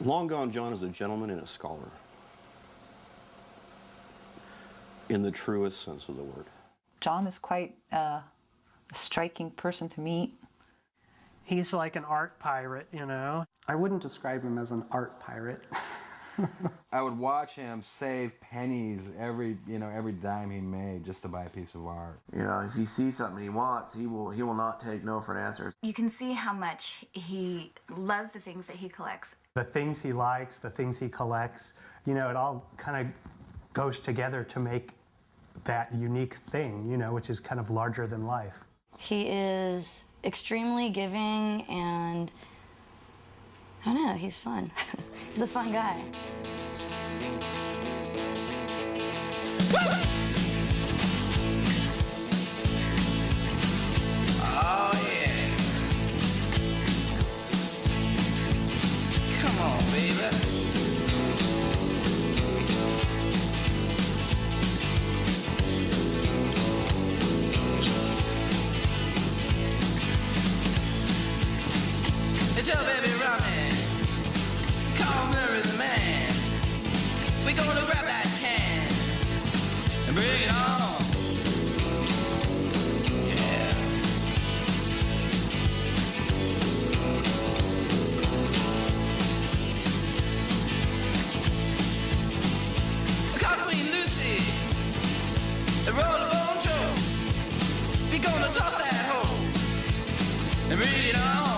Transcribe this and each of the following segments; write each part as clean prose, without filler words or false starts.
Long Gone John is a gentleman and a scholar, in the truest sense of the word. John is quite a striking person to meet. He's like an art pirate, you know? I wouldn't describe him as an art pirate. I would watch him save pennies every dime he made just to buy a piece of art. You know, if he sees something he wants, he will not take no for an answer. You can see how much he loves the things that he collects. The things he likes, the things he collects, you know, it all kind of goes together to make that unique thing, you know, which is kind of larger than life. He is extremely giving and I don't know, he's fun. He's a fun guy. Oh, yeah. Come on, baby. Tell baby Robbie, call Murray the man. We're gonna grab that can and bring it on. Yeah. Call Queen Lucy, the roll of bone show. We're gonna toss that hoe and bring it on.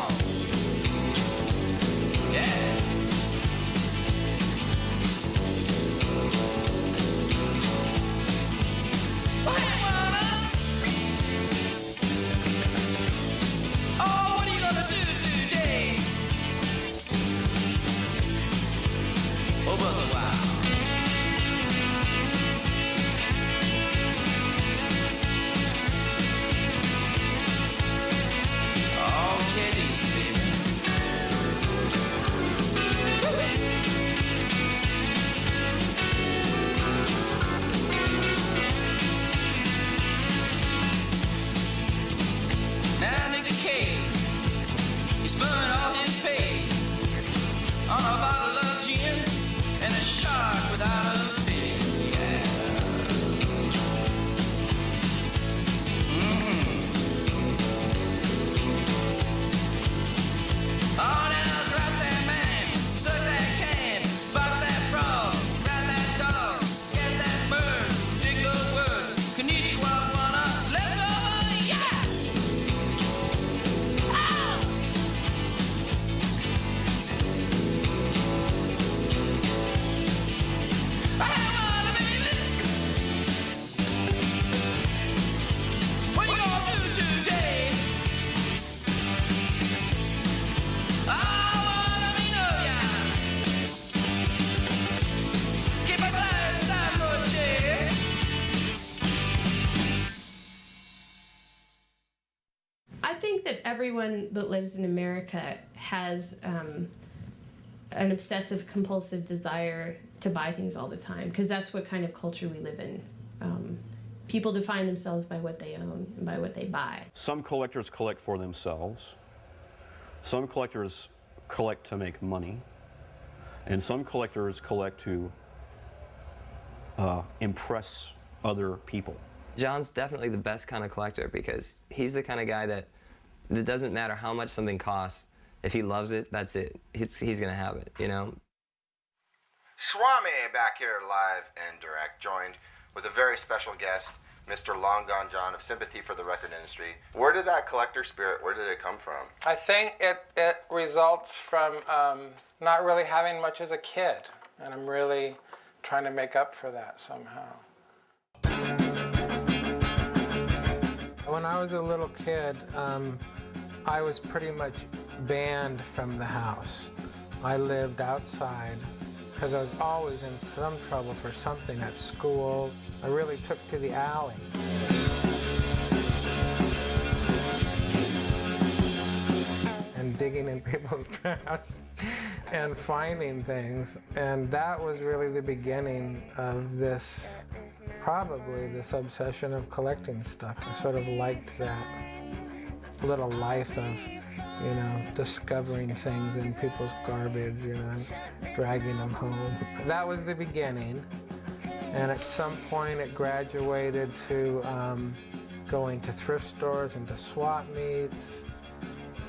Everyone that lives in America has an obsessive compulsive desire to buy things all the time, because that's what kind of culture we live in. People define themselves by what they own and by what they buy. Some collectors collect for themselves. Some collectors collect to make money. And some collectors collect to impress other people. John's definitely the best kind of collector because he's the kind of guy that it doesn't matter how much something costs. If he loves it, that's it. He's gonna have it, you know? Swami back here live and direct, joined with a very special guest, Mr. Long Gone John of Sympathy for the record industry. Where did that collector spirit, where did it come from? I think it results from not really having much as a kid, and I'm really trying to make up for that somehow. When I was a little kid, I was pretty much banned from the house. I lived outside because I was always in some trouble for something at school. I really took to the alley. And digging in people's trash and finding things. And that was really the beginning of this, probably this obsession of collecting stuff. I sort of liked that little life of you know, discovering things in people's garbage, you know, and dragging them home. That was the beginning. And at some point it graduated to going to thrift stores and to swap meets.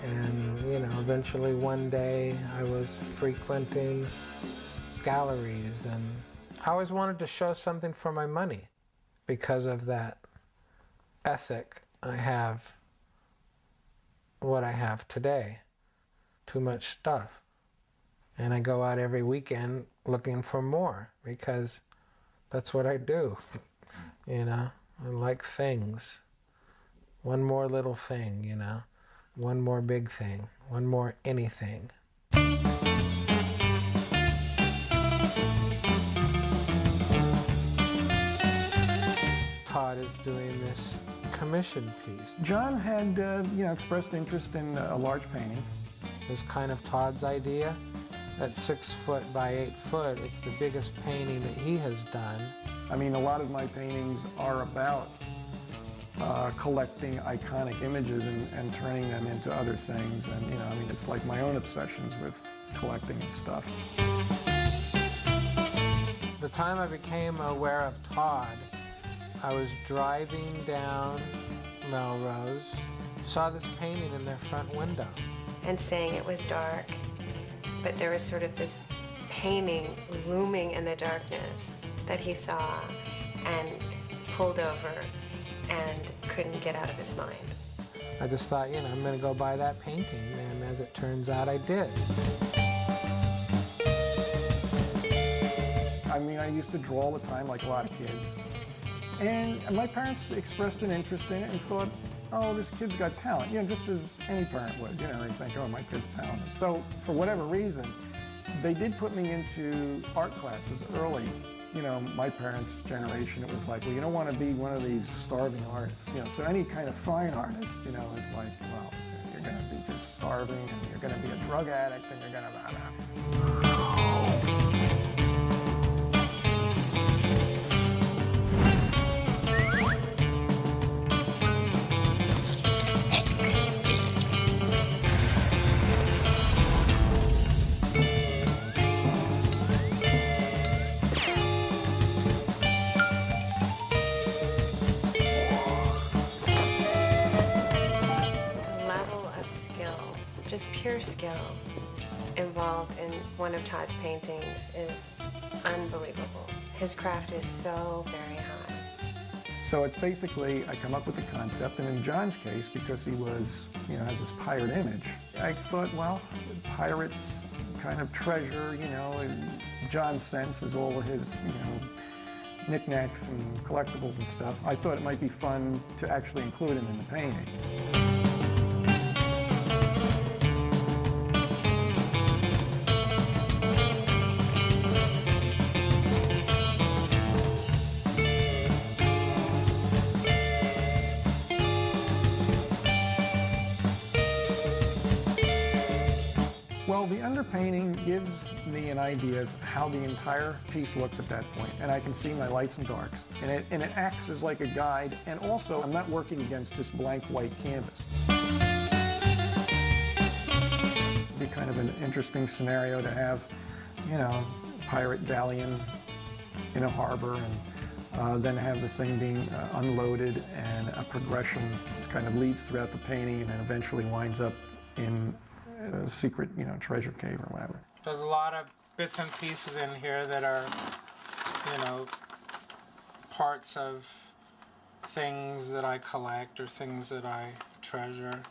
And, you know, eventually one day I was frequenting galleries, and I always wanted to show something for my money because of that ethic I have, what I have today. Too much stuff. And I go out every weekend looking for more because that's what I do. You know, I like things. One more little thing, you know. One more big thing. One more anything. Todd is doing this commission piece. John had, you know, expressed interest in a large painting. It was kind of Todd's idea. At 6 foot by 8 foot, it's the biggest painting that he has done. I mean, a lot of my paintings are about collecting iconic images and turning them into other things. And, you know, I mean, it's like my own obsessions with collecting and stuff. The time I became aware of Todd, I was driving down Melrose, saw this painting in their front window. And saying it was dark, but there was sort of this painting looming in the darkness that he saw and pulled over and couldn't get out of his mind. I just thought, you know, I'm gonna go buy that painting, and as it turns out, I did. I mean, I used to draw all the time, like a lot of kids. And my parents expressed an interest in it and thought, oh, this kid's got talent. You know, just as any parent would. You know, they think, oh, my kid's talented. So, for whatever reason, they did put me into art classes early. You know, my parents' generation, it was like, well, you don't want to be one of these starving artists. You know, so any kind of fine artist, you know, is like, well, you're going to be just starving, and you're going to be a drug addict, and you're going to... Just pure skill involved in one of Todd's paintings is unbelievable. His craft is so very high. So it's basically, I come up with the concept, and in John's case, because he was, you know, has this pirate image, I thought, well, pirates kind of treasure, you know, and John's sense is all of his, you know, knickknacks and collectibles and stuff. I thought it might be fun to actually include him in the painting. Well, the underpainting gives me an idea of how the entire piece looks at that point, and I can see my lights and darks, and it acts as like a guide, and also I'm not working against just blank white canvas. It'd be kind of an interesting scenario to have, you know, pirate galleon in a harbor, and then have the thing being unloaded, and a progression kind of leads throughout the painting, and then eventually winds up in a secret, you know, treasure cave or whatever. There's a lot of bits and pieces in here that are, you know, parts of things that I collect or things that I treasure.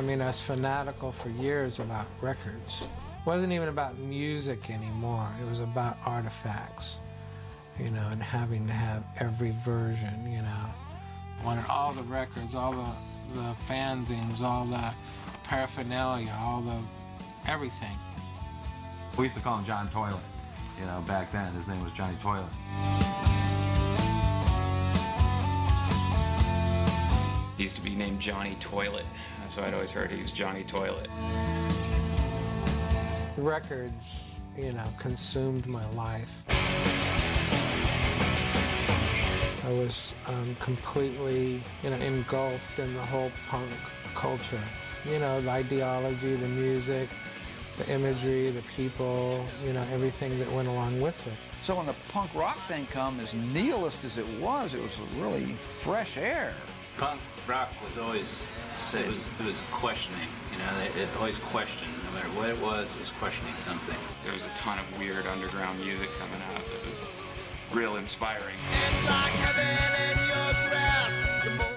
I mean, I was fanatical for years about records. It wasn't even about music anymore. It was about artifacts, you know, and having to have every version, you know. I wanted all the records, all the fanzines, all the paraphernalia, all the everything. We used to call him John Toilet. You know, back then, his name was Johnny Toilet. He used to be named Johnny Toilet, so I'd always heard he was Johnny Toilet. Records, you know, consumed my life. I was completely, you know, engulfed in the whole punk culture. You know, the ideology, the music, the imagery, the people, you know, everything that went along with it. So when the punk rock thing come, as nihilist as it was really fresh air. Punk rock was always, it was questioning, you know, it always questioned, no matter what it was questioning something. There was a ton of weird underground music coming out that was real inspiring.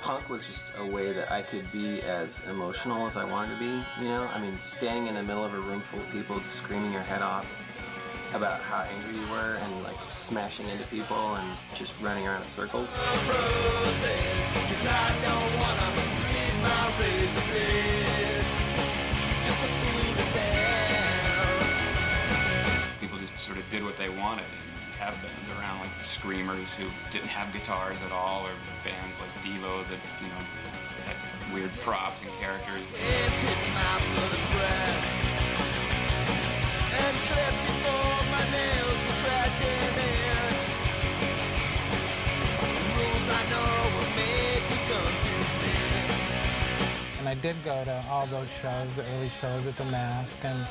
Punk was just a way that I could be as emotional as I wanted to be, you know? I mean, standing in the middle of a room full of people screaming your head off about how angry you were and like smashing into people and just running around in circles. People just sort of did what they wanted and have bands around like the Screamers who didn't have guitars at all, or bands like Devo that, you know, had weird props and characters. And clip before my nails get scratching itch. Rules I know were made to confuse me. And I did go to all those shows, the early shows at the Mask, and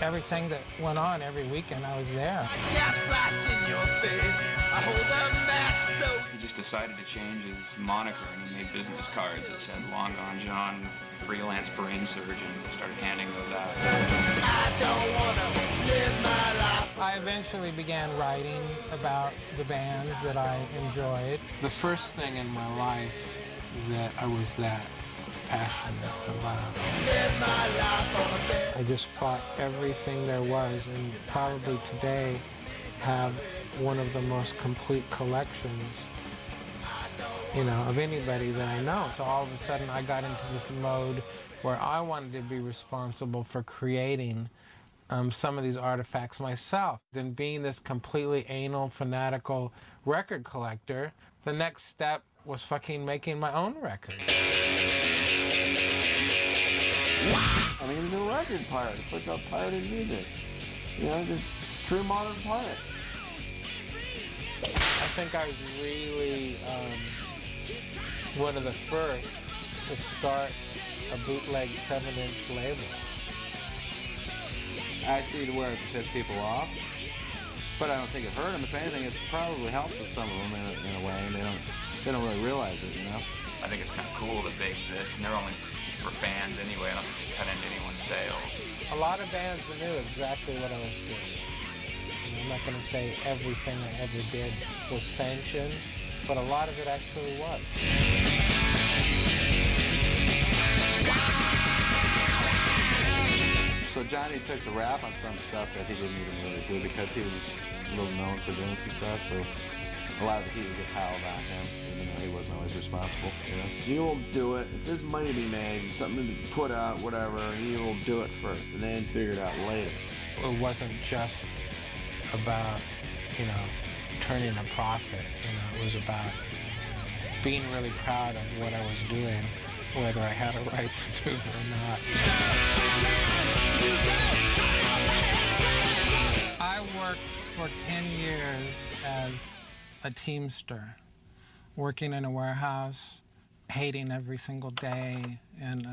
everything that went on every weekend, I was there. Gas flashed in your face. I hold a match so. He just decided to change his moniker and he made business cards that said Long Gone John, freelance brain surgeon, and started handing those out. I don't wanna live my life. I eventually began writing about the bands that I enjoyed. The first thing in my life that I was that passionate about. I just bought everything there was, and probably today have one of the most complete collections, you know, of anybody that I know. So all of a sudden I got into this mode where I wanted to be responsible for creating some of these artifacts myself. And being this completely anal, fanatical record collector, the next step was fucking making my own record. I mean, he was a record pirate. He puts out pirated music. You know, just true modern pirate. I think I was really one of the first to start a bootleg 7-inch label. I see where it piss people off, but I don't think it hurt them. If anything, it's probably helps with some of them in a way, and they don't really realize it, you know? I think it's kind of cool that they exist, and they're only for fans anyway. I don't think they cut into anyone's sales. A lot of bands knew exactly what I was doing. And I'm not going to say everything I ever did was sanctioned, but a lot of it actually was. So Johnny took the rap on some stuff that he didn't even really do because he was a little known for doing some stuff, so a lot of the heat would get piled on him, even though he wasn't always responsible, you know? He will do it. If there's money to be made, something to put out, whatever, he will do it first and then figure it out later. It wasn't just about, you know, turning a profit. You know, it was about being really proud of what I was doing, whether I had a right to do it or not. I worked for 10 years as a teamster, working in a warehouse, hating every single day, and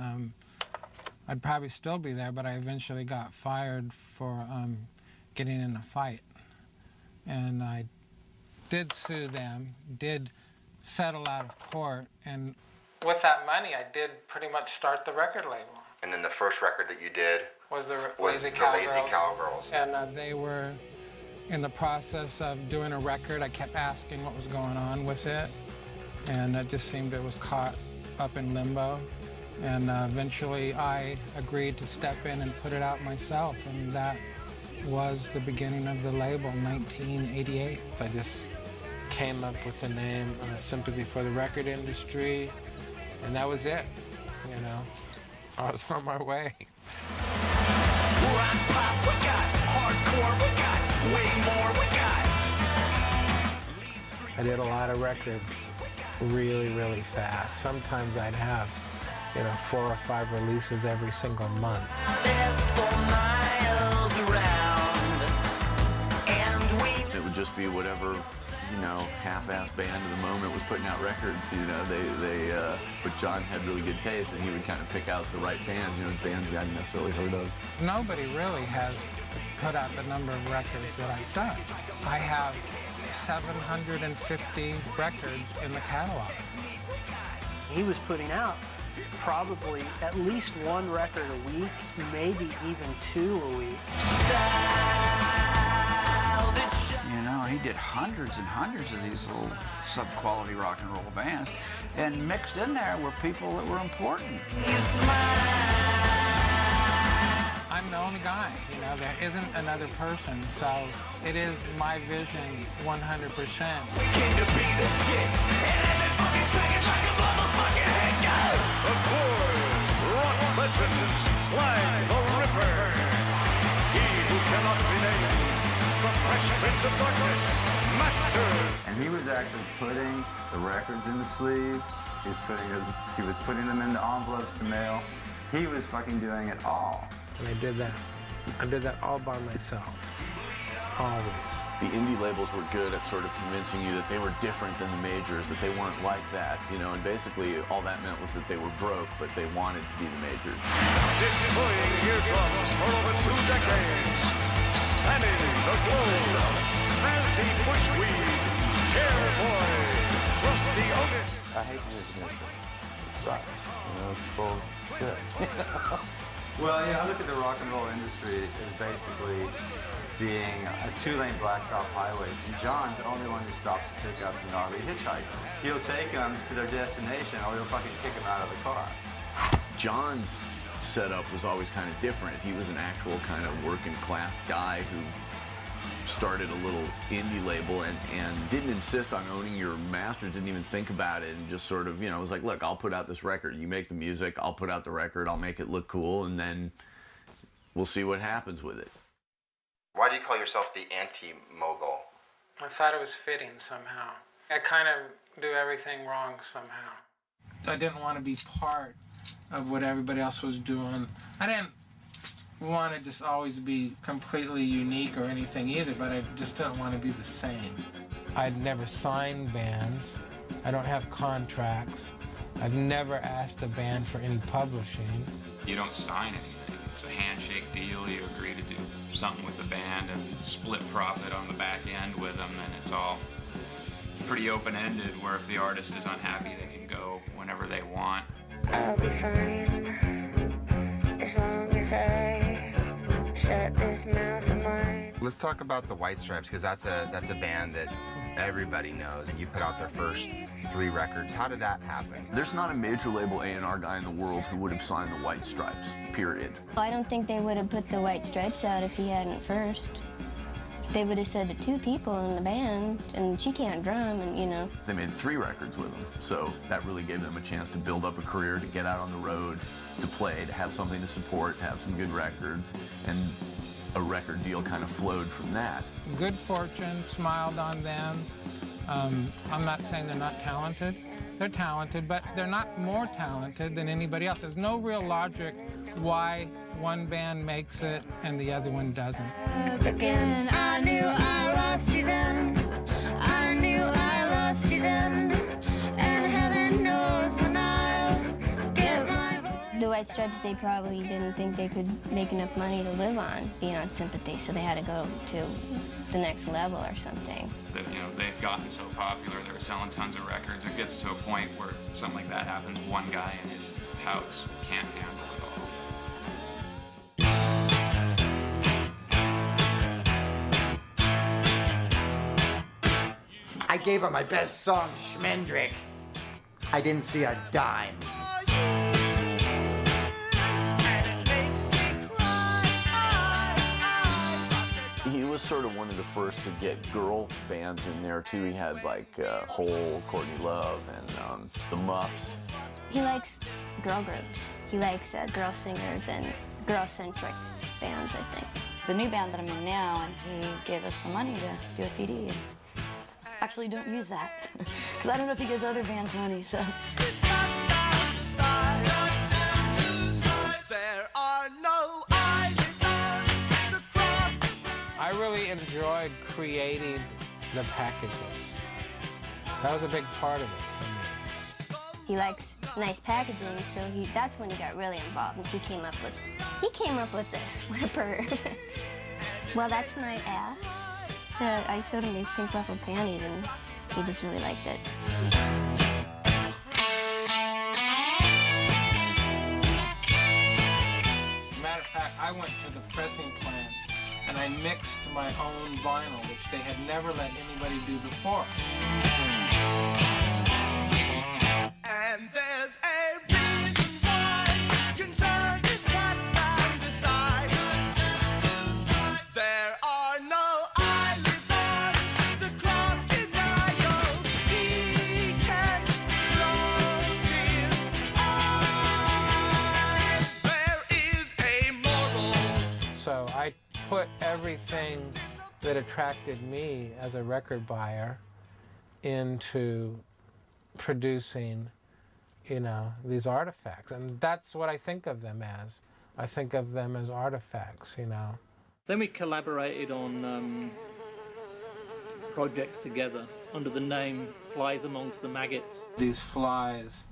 I'd probably still be there, but I eventually got fired for getting in a fight. And I did sue them, did settle out of court, and with that money, I did pretty much start the record label. And then the first record that you did was the Lazy Cowgirls. And they were in the process of doing a record. I kept asking what was going on with it, and it just seemed it was caught up in limbo. And eventually I agreed to step in and put it out myself, and that was the beginning of the label, 1988. I just came up with the name Sympathy for the record industry, and that was it, you know. I was on my way. Rock, pop, we got hardcore, we got way more, we got. I did a lot of records really, really fast. Sometimes I'd have, 4 or 5 releases every single month. It would just be whatever, half-ass band of the moment was putting out records. But John had really good taste, and he would kind of pick out the right bands, bands we hadn't necessarily heard of. Nobody really has put out the number of records that I've done. I have 750 records in the catalog. He was putting out probably at least 1 record a week, maybe even 2 a week. He did hundreds and hundreds of these little sub-quality rock and roll bands, and mixed in there were people that were important. I'm the only guy, there isn't another person, so it is my vision 100%. We came to be the shit, and every fucking track is like a motherfucking head go. Of course, rock legends like the Ripper. He who cannot be named. The Fresh Prince of Darkness, Masters. And he was actually putting the records in the sleeve. He was putting them into envelopes to mail. He was fucking doing it all. And I did that all by myself, always. The indie labels were good at sort of convincing you that they were different than the majors, that they weren't like that, and basically all that meant was that they were broke, but they wanted to be the majors. Destroying eardrums for over 2 decades. Spanning the globe, Tazzy Bushweed, Hairboy, Frosty Otis. I hate music industry. It sucks. It's full of shit. Well, I look at the rock and roll industry as basically being a 2-lane blacktop highway. And John's the only one who stops to pick up the gnarly hitchhikers. He'll take them to their destination, or he'll fucking kick them out of the car. John's setup was always kind of different. He was an actual kind of working class guy who started a little indie label and didn't insist on owning your masters, didn't even think about it, and just sort of, was like, look, I'll put out this record. You make the music, I'll put out the record, I'll make it look cool, and then we'll see what happens with it. Why do you call yourself the anti-mogul? I thought it was fitting somehow. I kind of do everything wrong somehow. I didn't want to be part of what everybody else was doing. I didn't want to just always be completely unique or anything either, but I just didn't want to be the same. I'd never signed bands. I don't have contracts. I've never asked a band for any publishing. You don't sign anything. It's a handshake deal. You agree to do something with the band and split profit on the back end with them, and it's all pretty open-ended, where if the artist is unhappy, they can go whenever they want. I'll be fine as long as I shut this mouth of mine. Let's talk about the White Stripes, because that's a band that everybody knows, and you put out their first 3 records. How did that happen? There's not a major label A&R guy in the world who would have signed the White Stripes, period. I don't think they would have put the White Stripes out if he hadn't first. They would have said to 2 people in the band, and she can't drum, and They made 3 records with him, so that really gave them a chance to build up a career, to get out on the road, to play, to have something to support, to have some good records, and a record deal kind of flowed from that. Good fortune smiled on them. I'm not saying they're not talented. They're talented, but they're not more talented than anybody else. There's no real logic why one band makes it and the other one doesn't. Again, I knew I lost you then. I knew I lost you then. And heaven knows when I'll get my voice. The White Stripes, they probably didn't think they could make enough money to live on being on Sympathy, so they had to go to the next level or something. That, they've gotten so popular, they're selling tons of records. It gets to a point where something like that happens, one guy in his house can't handle it all. I gave her my best song, Schmendrick. I didn't see a dime. He was sort of one of the first to get girl bands in there too. He had like Hole, Courtney Love, and the Muffs. He likes girl groups. He likes girl singers and girl-centric bands, I think. The new band that I'm in now, and he gave us some money to do a CD. And actually, don't use that, because I don't know if he gives other bands money, so. I really enjoyed creating the packaging. That was a big part of it for me. He likes nice packaging, so that's when he got really involved, and he came up with this. What a perv. Well, that's my ass. I showed him these pink ruffled panties, and he just really liked it. Matter of fact, I went to the pressing plants and I mixed my own vinyl, which they had never let anybody do before. And there's a reason why concern is cut down to size. There are no eyelids on the crocodile. He can close his eyes. There is a moral. So I put everything that attracted me as a record buyer into producing, you know, these artifacts. And that's what I think of them as. I think of them as artifacts, you know. Then we collaborated on projects together under the name Flies Amongst the Maggots. These flies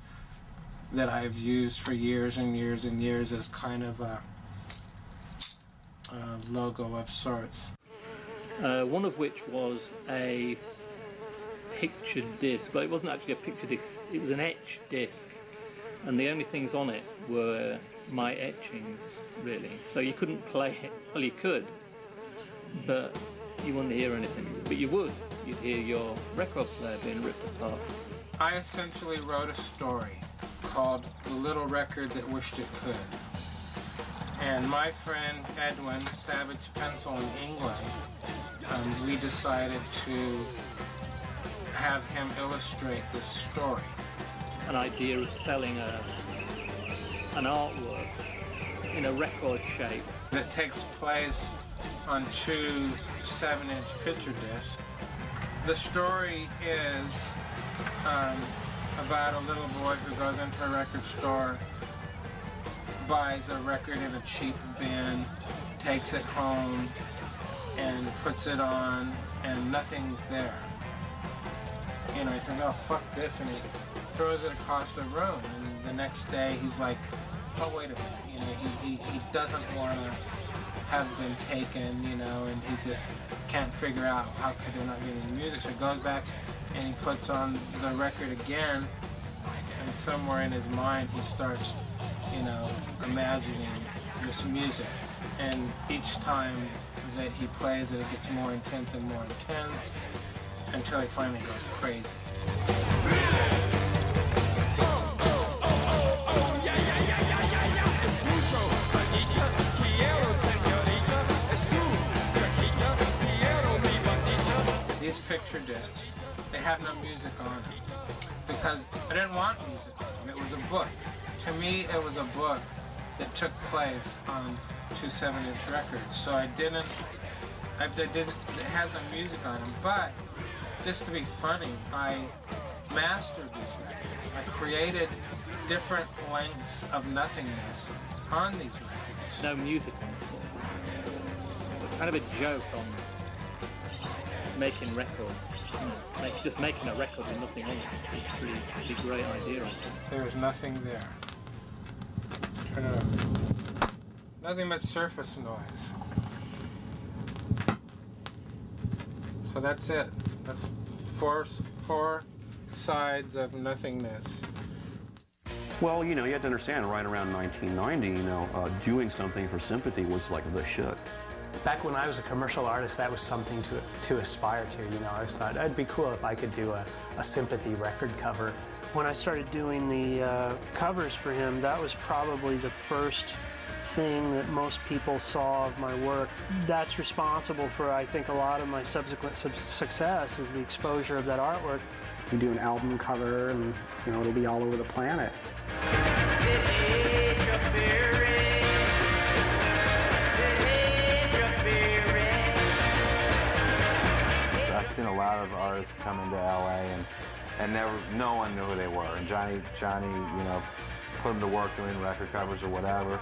that I've used for years and years and years as kind of a logo of sorts. One of which was a pictured disc, but it wasn't actually a pictured disc, it was an etched disc, and the only things on it were my etchings, really. So you couldn't play it. Well, you could, but you wouldn't hear anything. But you would. You'd hear your record player being ripped apart. I essentially wrote a story called The Little Record That Wished It Could. And my friend Edwin, Savage Pencil in England, we decided to have him illustrate this story. An idea of selling an artwork in a record shape that takes place on 2 7-inch picture discs. The story is about a little boy who goes into a record store, buys a record in a cheap bin, takes it home, and puts it on, and nothing's there. You know, he thinks, oh, fuck this, and he throws it across the room, and the next day he's like, oh, wait a minute, you know, he doesn't want to have been taken, you know, and he just can't figure out how could there not be any music. So he goes back and he puts on the record again, and somewhere in his mind he starts, you know, imagining this music. And each time that he plays it, it gets more intense and more intense until he finally goes crazy. These picture discs, they have no music on them because I didn't want music on them. It was a book. To me, it was a book that took place on 2 7-inch records. So it has no music on them. But just to be funny, I mastered these records. I created different lengths of nothingness on these records. No music on it. Kind of a joke on making records. You know, just making a record with nothing on it. It's a pretty great idea on it. There was nothing there. Turn it up. Nothing but surface noise. So that's it. That's four sides of nothingness. Well, you know, you have to understand, right around 1990, you know, doing something for Sympathy was like the shit. Back when I was a commercial artist, that was something to aspire to, you know. I always thought it'd be cool if I could do a Sympathy record cover. When I started doing the covers for him, that was probably the first thing that most people saw of my work. That's responsible for, I think, a lot of my subsequent success is the exposure of that artwork. You do an album cover and, you know, it'll be all over the planet. I've seen a lot of artists come into LA and no one knew who they were. And Johnny, you know, put them to work doing record covers or whatever.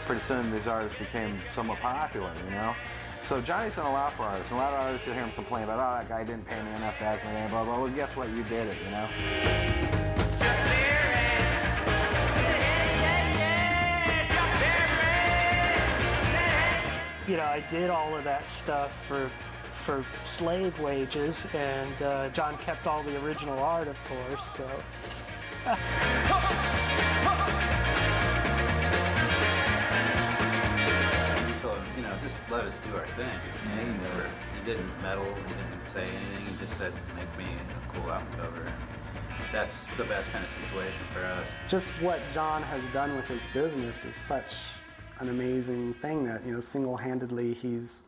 Pretty soon these artists became somewhat popular, you know? So Johnny's done a lot for artists. And a lot of artists hear him complain about, oh, that guy didn't pay me enough back in the day, blah, blah. Well, guess what? You did it, you know? You know, I did all of that stuff for slave wages, and John kept all the original art, of course, so. He told him, you know, just let us do our thing. And he didn't meddle, he didn't say anything, he just said, make me a cool album cover. And that's the best kind of situation for us. Just what John has done with his business is such an amazing thing that, you know, single-handedly he's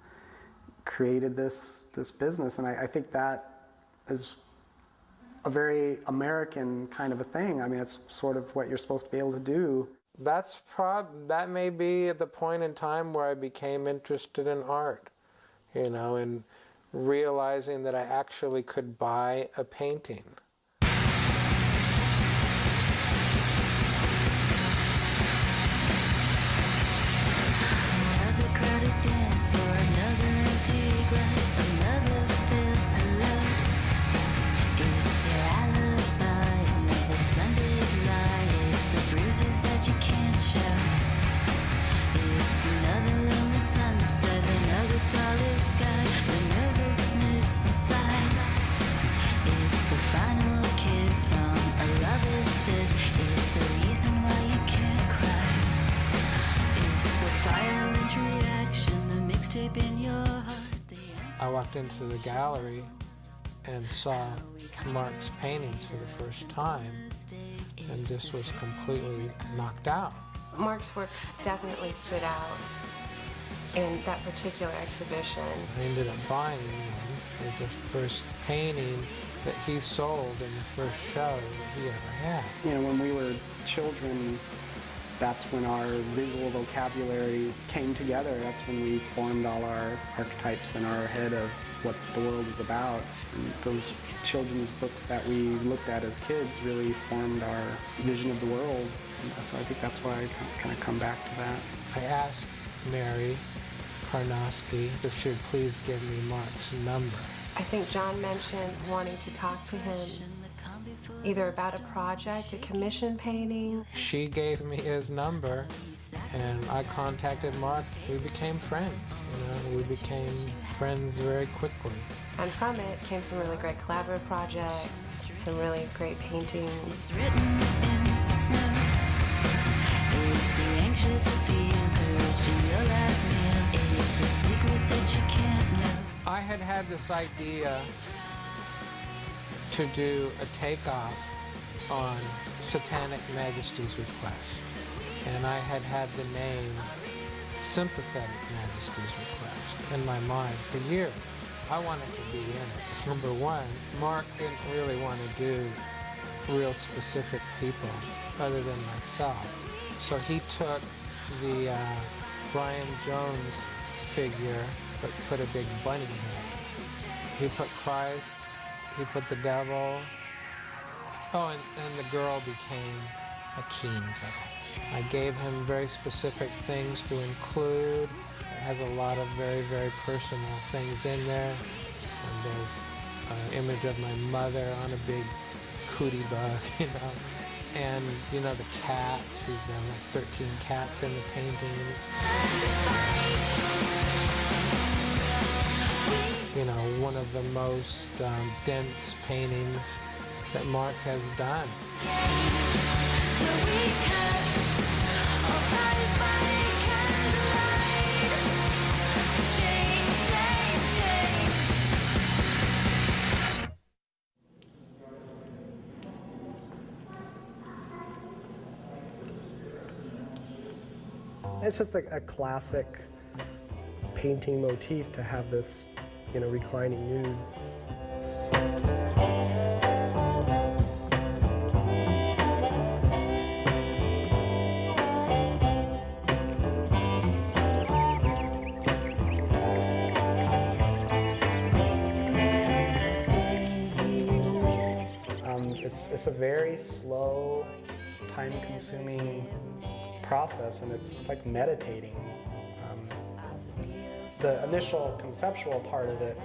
created this business, and I think that is a very American kind of a thing. I mean, that's sort of what you're supposed to be able to do. That may be at the point in time where I became interested in art, you know, and realizing that I actually could buy a painting. I walked into the gallery and saw Mark's paintings for the first time and just was completely knocked out. Mark's work definitely stood out in that particular exhibition. I ended up buying one. It was the first painting that he sold in the first show that he ever had. You know, when we were children, that's when our visual vocabulary came together. That's when we formed all our archetypes in our head of what the world is about. And those children's books that we looked at as kids really formed our vision of the world. And so I think that's why I kind of come back to that. I asked Mary Karnowski if she would please give me Mark's number. I think John mentioned wanting to talk to him either about a project, a commission painting. She gave me his number, and I contacted Mark. We became friends, you know, we became friends very quickly. And from it came some really great collaborative projects, some really great paintings. I had this idea to do a takeoff on Satanic Majesty's request. And I had the name Sympathetic Majesty's request in my mind for years. I wanted to be in it. Number one, Mark didn't really want to do real specific people other than myself. So he took the Brian Jones figure, but put a big bunny head. He put Christ, he put the devil. Oh, and the girl became a keen girl. I gave him very specific things to include. It has a lot of very, very personal things in there. And there's an image of my mother on a big cootie bug, you know. And, you know, the cats, he's got like 13 cats in the painting. You know, one of the most dense paintings that Mark has done. It's just a classic painting motif to have this, reclining nude. It's a very slow, time-consuming process, and it's like meditating. The initial conceptual part of it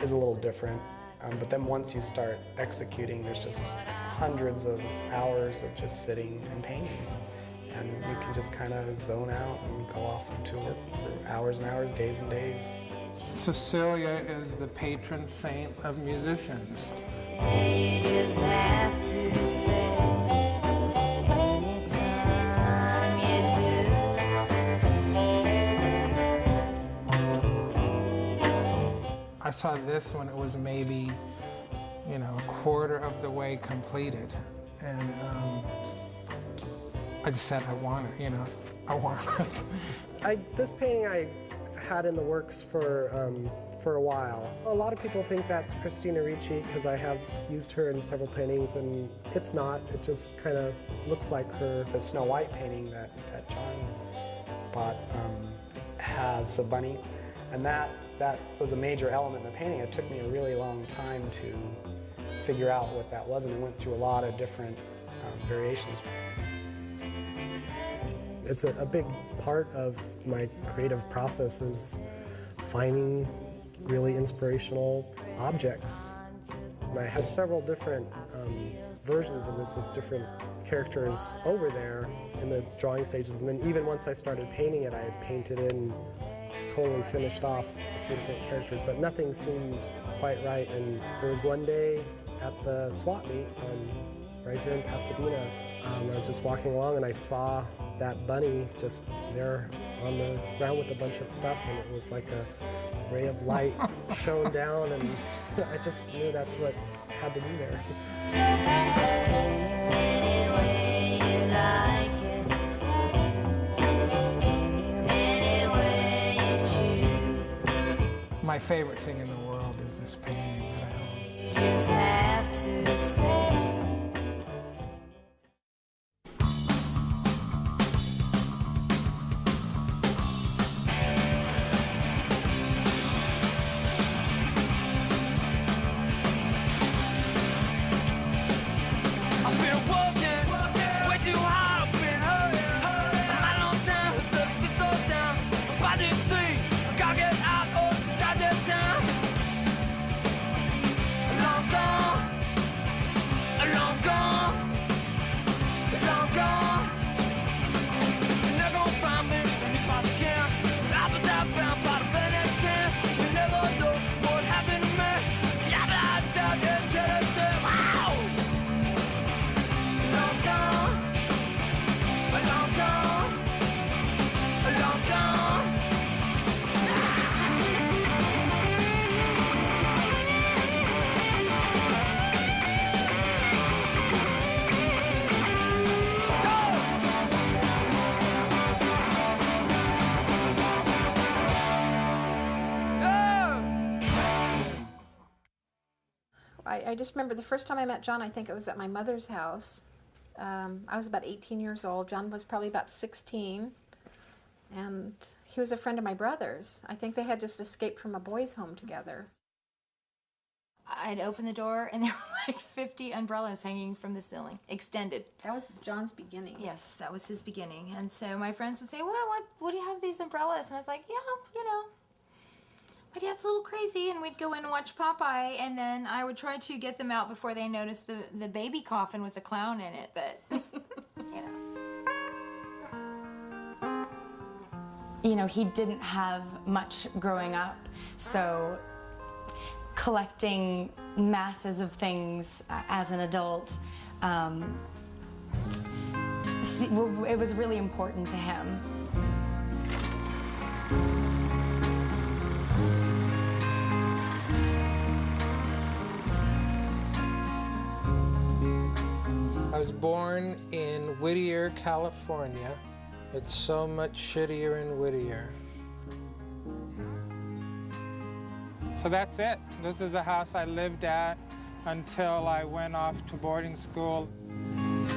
is a little different, but then once you start executing, there's just hundreds of hours of just sitting and painting, and you can just kind of zone out and go off into work for hours and hours, days and days. Cecilia is the patron saint of musicians. You just have to say anytime you do. I saw this when it was maybe, a quarter of the way completed. And I just said, I want it, I want it. This painting I had in the works for a while. A lot of people think that's Christina Ricci because I have used her in several paintings, and it's not. It just kind of looks like her. The Snow White painting that John bought has a bunny, and that was a major element in the painting. It took me a really long time to figure out what that was, and I went through a lot of different variations. It's a big part of my creative process is finding really inspirational objects. I had several different versions of this with different characters over there in the drawing stages, and then even once I started painting it, I had painted in, totally finished off a few different characters, but nothing seemed quite right. And there was one day at the swap meet right here in Pasadena, I was just walking along and I saw that bunny just there on the ground with a bunch of stuff, and it was like a ray of light shone down, and I just knew that's what had to be there. Any way you like it, any way you choose. My favorite thing in the world is this painting that I own. You just have to say. I just remember the first time I met John, I think it was at my mother's house. I was about 18 years old. John was probably about 16. And he was a friend of my brother's. I think they had just escaped from a boys' home together. I'd open the door and there were like 50 umbrellas hanging from the ceiling, extended. That was John's beginning. Yes, that was his beginning. And so my friends would say, well, what do you have these umbrellas? And I was like, yeah, my dad's a little crazy, and we'd go in and watch Popeye, and then I would try to get them out before they noticed the baby coffin with the clown in it, but, he didn't have much growing up, so collecting masses of things as an adult, it was really important to him. I was born in Whittier, California, It's so much shittier in Whittier. So that's it. This is the house I lived at until I went off to boarding school. And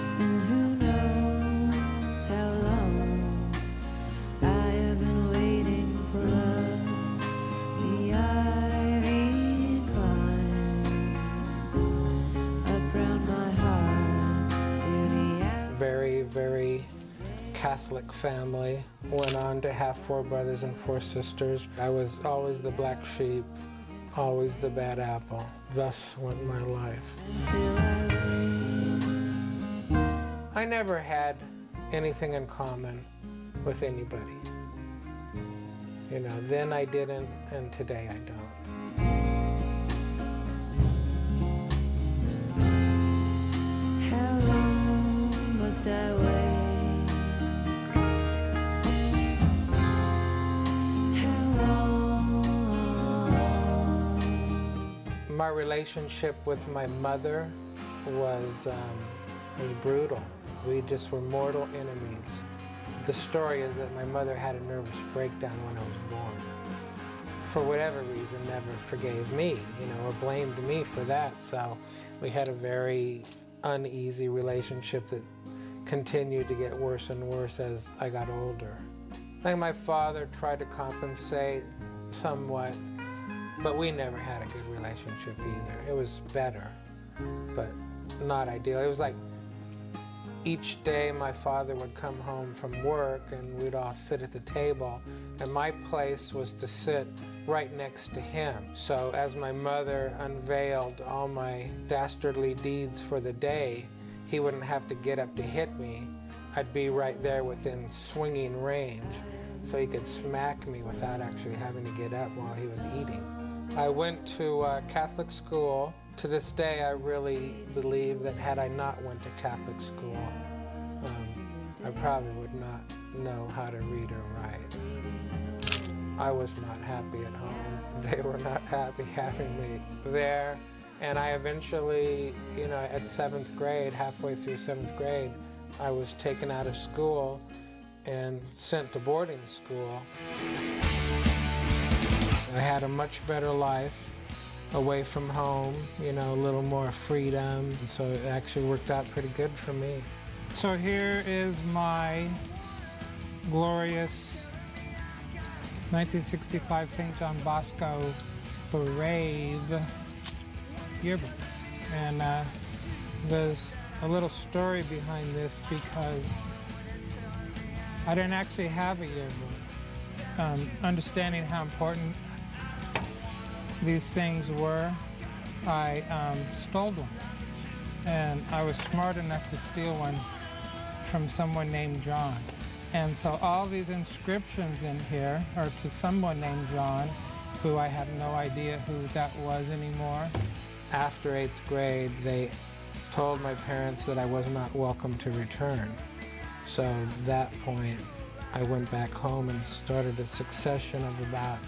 who knows how long I have been waiting for love. The ivy climbs up round my heart to the Very, very Catholic family. Went on to have 4 brothers and 4 sisters. I was always the black sheep, always the bad apple. Thus went my life. I never had anything in common with anybody. You know, then I didn't, and today I don't. How long must I wait? My relationship with my mother was brutal. We just were mortal enemies. The story is that my mother had a nervous breakdown when I was born. For whatever reason, never forgave me, you know, or blamed me for that. So we had a very uneasy relationship that continued to get worse and worse as I got older. I think my father tried to compensate somewhat, but we never had a good relationship either. It was better, but not ideal. It was like each day my father would come home from work and we'd all sit at the table, and my place was to sit right next to him. So as my mother unveiled all my dastardly deeds for the day, he wouldn't have to get up to hit me. I'd be right there within swinging range, so he could smack me without actually having to get up while he was eating. I went to Catholic school. To this day, I really believe that had I not went to Catholic school, I probably would not know how to read or write. I was not happy at home. They were not happy having me there. And I eventually, you know, at 7th grade, halfway through 7th grade, I was taken out of school and sent to boarding school. I had a much better life away from home, you know, a little more freedom, so it actually worked out pretty good for me. So here is my glorious 1965 St. John Bosco Brave yearbook. And there's a little story behind this because I didn't actually have a yearbook. Understanding how important these things were, I stole one. And I was smart enough to steal one from someone named John. And so all these inscriptions in here are to someone named John, who I have no idea who that was anymore. After 8th grade, they told my parents that I was not welcome to return. So at that point, I went back home and started a succession of about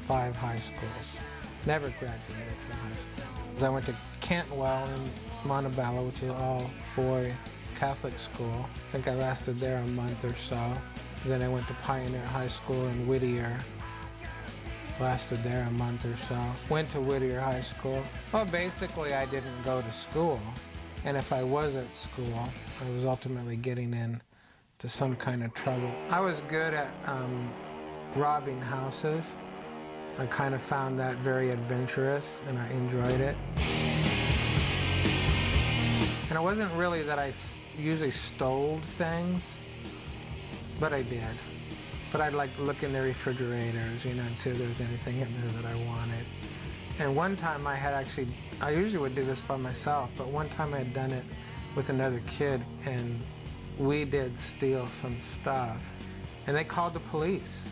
5 high schools. Never graduated from high school. I went to Cantwell in Montebello, which is an all-boy Catholic school. I think I lasted there a month or so. Then I went to Pioneer High School in Whittier. Lasted there a month or so. Went to Whittier High School. Well, basically I didn't go to school. And if I was at school, I was ultimately getting into some kind of trouble. I was good at robbing houses. I kind of found that very adventurous, and I enjoyed it. And it wasn't really that I usually stole things, but I did. But I'd like look in the refrigerators, you know, and see if there was anything in there that I wanted. And one time I usually would do this by myself, but one time I had done it with another kid, and we did steal some stuff. And they called the police.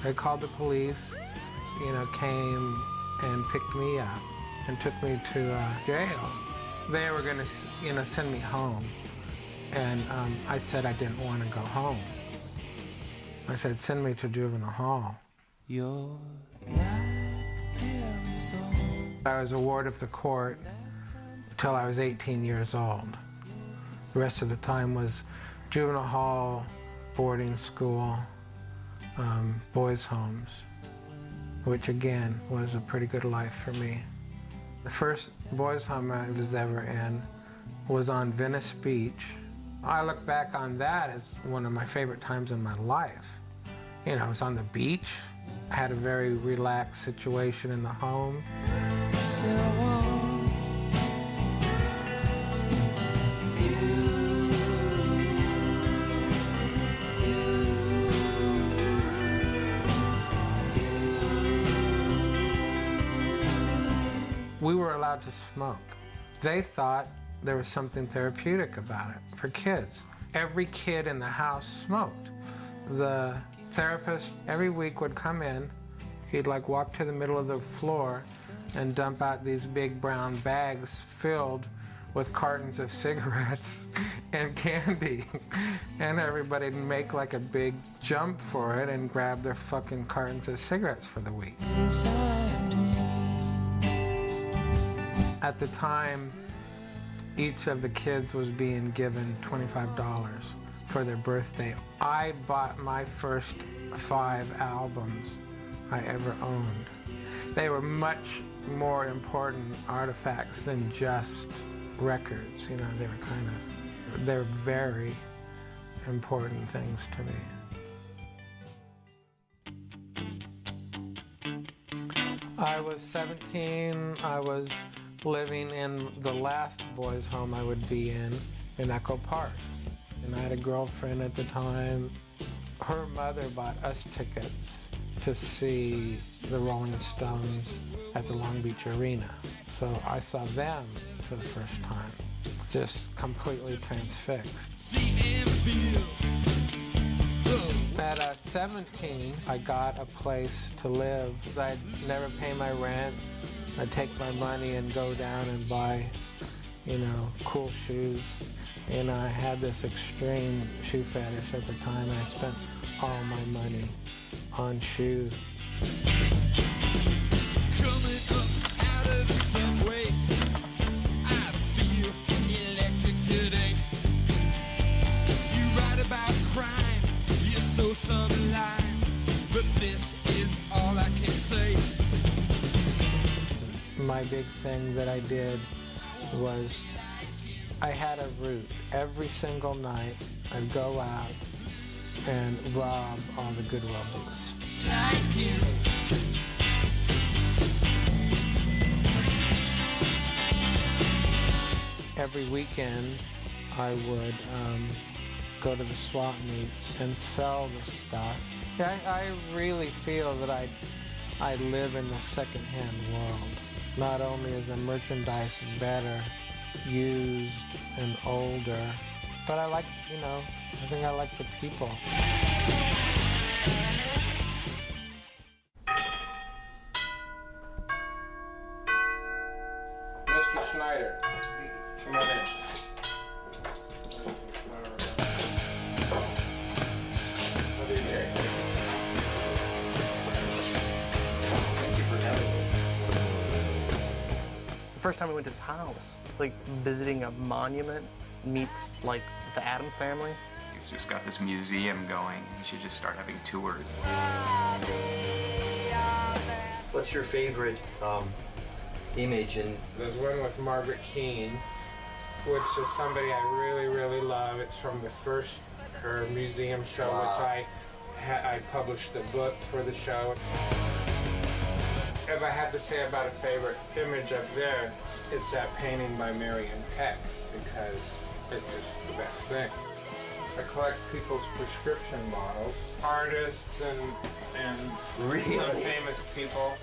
They called the police, you know, came and picked me up and took me to jail. They were gonna, you know, send me home. And I said I didn't want to go home. I said, send me to juvenile hall. I was a ward of the court until I was 18 years old. The rest of the time was juvenile hall, boarding school, boys' homes, which again was a pretty good life for me. The first boys' home I was ever in was on Venice Beach. I look back on that as one of my favorite times in my life. You know, I was on the beach, I had a very relaxed situation in the home. We were allowed to smoke. They thought there was something therapeutic about it for kids. Every kid in the house smoked. The therapist every week would come in, he'd like walk to the middle of the floor and dump out these big brown bags filled with cartons of cigarettes and candy. And everybody'd make like a big jump for it and grab their fucking cartons of cigarettes for the week. At the time, each of the kids was being given $25 for their birthday. I bought my first 5 albums I ever owned. They were much more important artifacts than just records. You know, they're very important things to me. I was 17. I was living in the last boys' home I would be in Echo Park. And I had a girlfriend at the time. Her mother bought us tickets to see the Rolling Stones at the Long Beach Arena. So I saw them for the first time, just completely transfixed. At 17, I got a place to live. I'd never pay my rent. I'd take my money and go down and buy, you know, cool shoes. And I had this extreme shoe fetish at the time. I spent all my money on shoes. Coming up out of the subway, I feel electric today. You write about crime, you're so sublime, but this is all I can say. My big thing that I did was I had a route. Every single night I'd go out and rob all the Goodwill booths. Every weekend I would go to the swap meets and sell the stuff. I really feel that I live in the secondhand world. Not only is the merchandise better, used and older, but I like, you know, I think I like the people. Mr. Schneider, come on in. What do you think? Thank you for having me. The first time we went to his house, it's like visiting a monument meets like the Addams Family. He's just got this museum going. He should just start having tours. What's your favorite image? And there's one with Margaret Keane, which is somebody I really, really love. It's from the first her museum show, which I published the book for the show. If I had to say about a favorite image up there, it's that painting by Marion Peck, because it's just the best thing. I collect people's prescription bottles, artists and some famous people.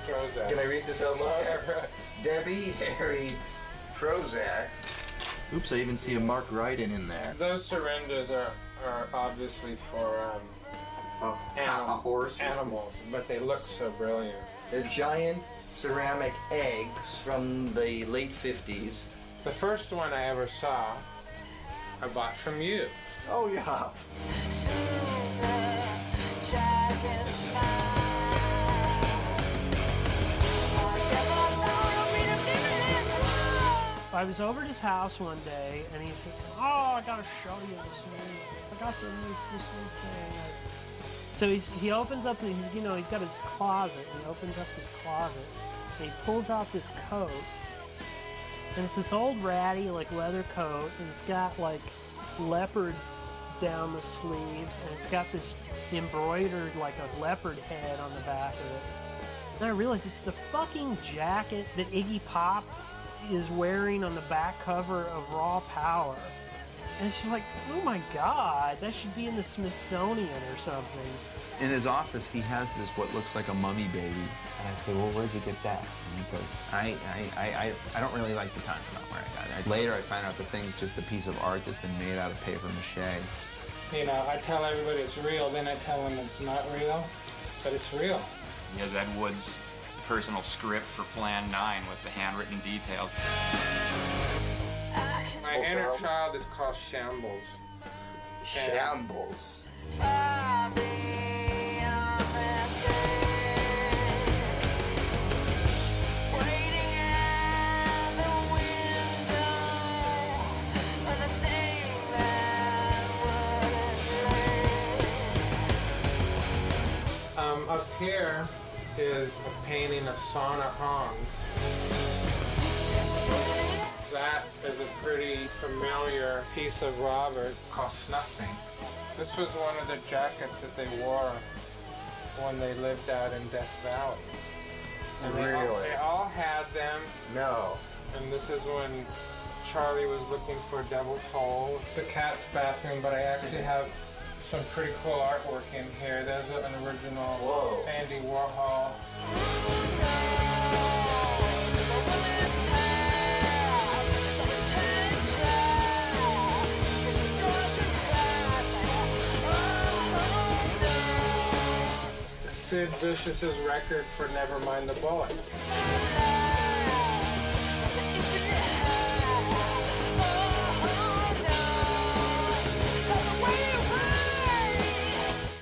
Prozac. Can I read this out loud? Debbie Harry Prozac. Oops, I even see a Mark Ryden in there. Those syringes are obviously for animals, but they look so brilliant. They're giant ceramic eggs from the late 50s. The first one I ever saw, I bought from you. Oh, yeah. I was over at his house one day, and he says, "Oh, I gotta show you this new. I got this new thing." So he opens up. He's got his closet. And he opens up this closet, and he pulls out this coat, and it's this old ratty like leather coat, and it's got like leopard down the sleeves, and it's got this embroidered like a leopard head on the back of it. And I realized it's the fucking jacket that Iggy Pop is wearing on the back cover of Raw Power. And it's just like, oh my God, that should be in the Smithsonian or something. In his office, he has this what looks like a mummy baby. And I say, well, where'd you get that? And he goes, I don't really like to talk about where I got it. Later, I find out the thing's just a piece of art that's been made out of paper mache. You know, I tell everybody it's real, then I tell them it's not real, but it's real. He has Ed Wood's personal script for Plan 9 with the handwritten details. My inner child is called Shambles. Shambles. Up here is a painting of Sana Hans. That is a pretty familiar piece of Robert's called Snuffing. This was one of the jackets that they wore when they lived out in Death Valley. And Really? They all had them. No. And this is when Charlie was looking for Devil's Hole, the cat's bathroom, but I actually have some pretty cool artwork in here. There's an original Andy Warhol. Sid Vicious's record for Nevermind the Bullet.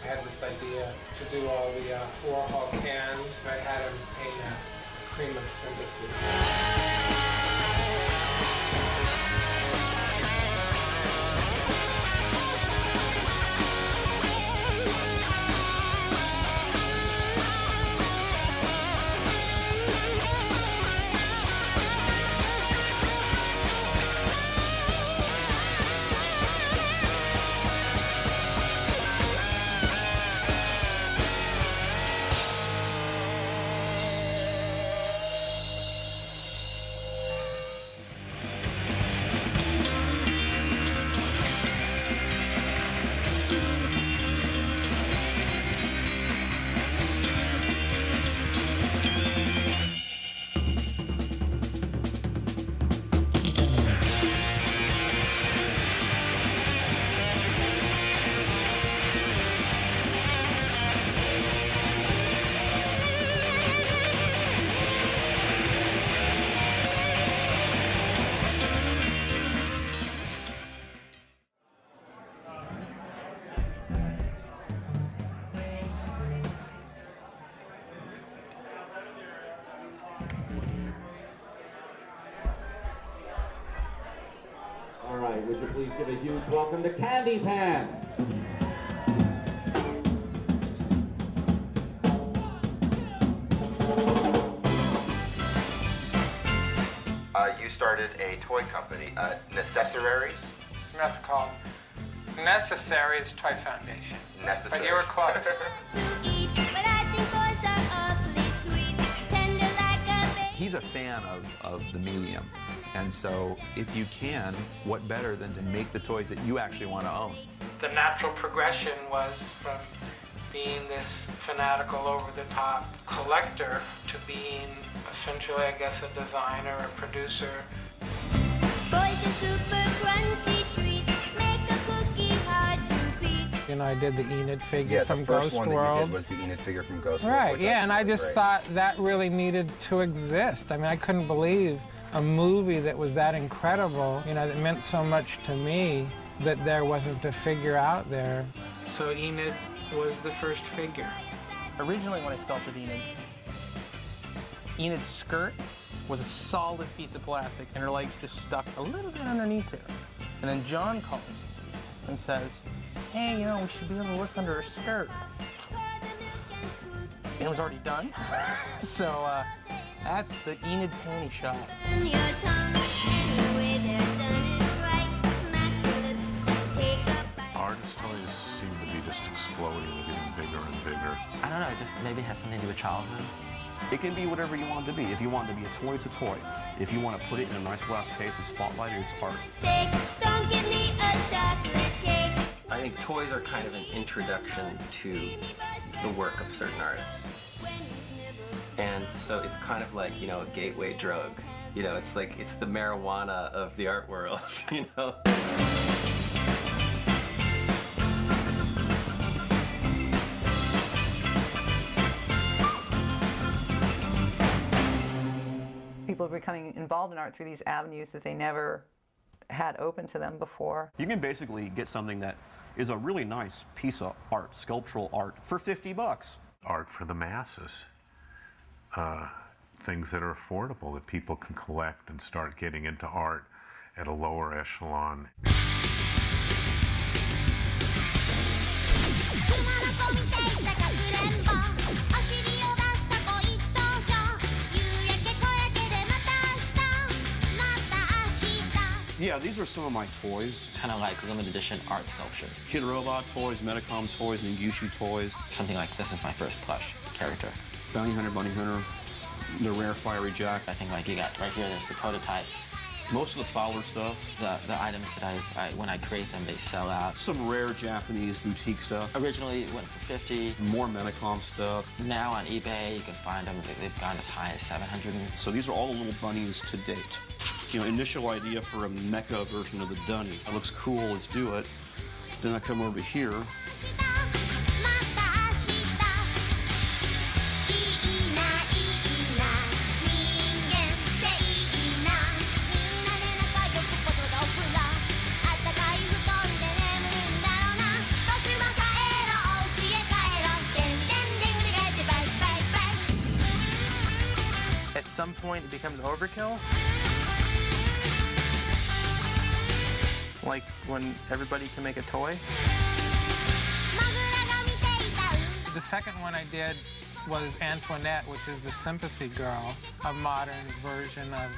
I had this idea to do all the Warhol cans. I had him paint a Cream of Sympathy. All right, would you please give a huge welcome to Candy Pants? You started a toy company, Necessaries? That's called Necessaries Toy Foundation. Necessary. But you were close. He's a fan of the medium. And so if you can, what better than to make the toys that you actually want to own? The natural progression was from being this fanatical, over-the-top collector to being essentially, I guess, a designer, a producer. You know, I did the Enid figure from Ghost World. The first one that you did was the Enid figure from Ghost World. Right, yeah, and I just thought that really needed to exist. I mean, I couldn't believe a movie that was that incredible, you know, that meant so much to me, that there wasn't a figure out there. So Enid was the first figure. Originally when I sculpted Enid, Enid's skirt was a solid piece of plastic, and her legs just stuck a little bit underneath there. And then John calls and says, hey, you know, we should be able to look under her skirt. And it was already done. So that's the Enid panty shot. Artist toys seem to be just exploding and getting bigger and bigger. I don't know, just maybe it has something to do with childhood. It can be whatever you want it to be. If you want it to be a toy, it's a toy. If you want to put it in a nice glass case and spotlight it, it's art. I think toys are kind of an introduction to the work of certain artists. And so it's kind of like, you know, a gateway drug. You know, it's like, it's the marijuana of the art world, you know? People are becoming involved in art through these avenues that they never had open to them before. You can basically get something that is a really nice piece of art, sculptural art, for $50. Art for the masses. Things that are affordable, that people can collect and start getting into art at a lower echelon. Yeah, these are some of my toys. Kind of like limited edition art sculptures. Kid Robot toys, Metacom toys, Ningushi toys. Something like this is my first plush character. Bounty Hunter, Bunny Hunter, the rare Fiery Jack. I think like you got right here, there's the prototype. Most of the Fowler stuff. The items that when I create them, they sell out. Some rare Japanese boutique stuff. Originally, it went for $50. More Metacom stuff. Now on eBay, you can find them. They've gone as high as $700. So these are all the little bunnies to date. You know, initial idea for a mecha version of the Dunny. It looks cool, let's do it. Then I come over here. At some point, it becomes overkill. Like when everybody can make a toy. The second one I did was Antoinette, which is the Sympathy girl, a modern version of,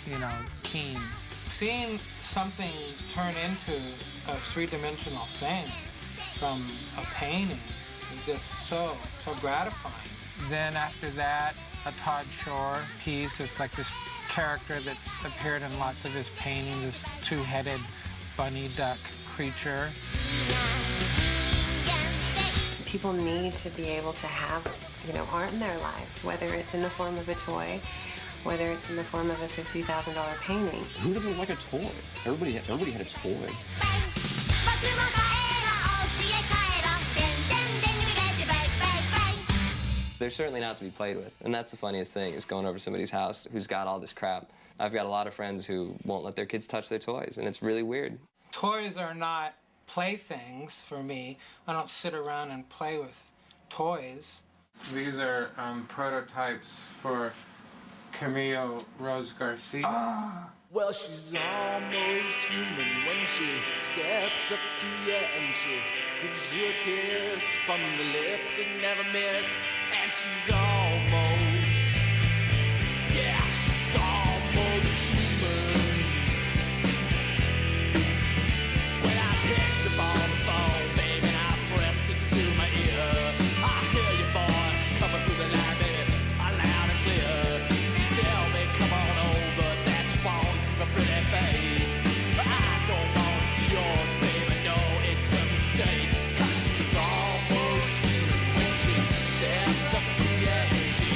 you know, Teen. Seeing something turn into a three-dimensional thing from a painting is just so gratifying. Then after that, a Todd Schorr piece is like this character that's appeared in lots of his paintings, this two-headed bunny duck creature. People need to be able to have, you know, art in their lives, whether it's in the form of a toy, whether it's in the form of a $50,000 painting. Who doesn't like a toy? Everybody had a toy. They're certainly not to be played with, and that's the funniest thing, is going over to somebody's house who's got all this crap. I've got a lot of friends who won't let their kids touch their toys, and it's really weird. Toys are not playthings for me. I don't sit around and play with toys. These are prototypes for Camille Rose Garcia. Well, she's almost human when she steps up to you and she gives you a kiss from the lips and never miss. And she's almost, yeah, she's almost human. When I picked up on the phone, baby, and I pressed it to my ear, I hear your voice coming through the line, baby, loud and clear. You tell me, come on over, that you want to see my pretty face. But I don't want to see yours, baby, no, it's a mistake. 'Cause she's almost human when she steps up to you and she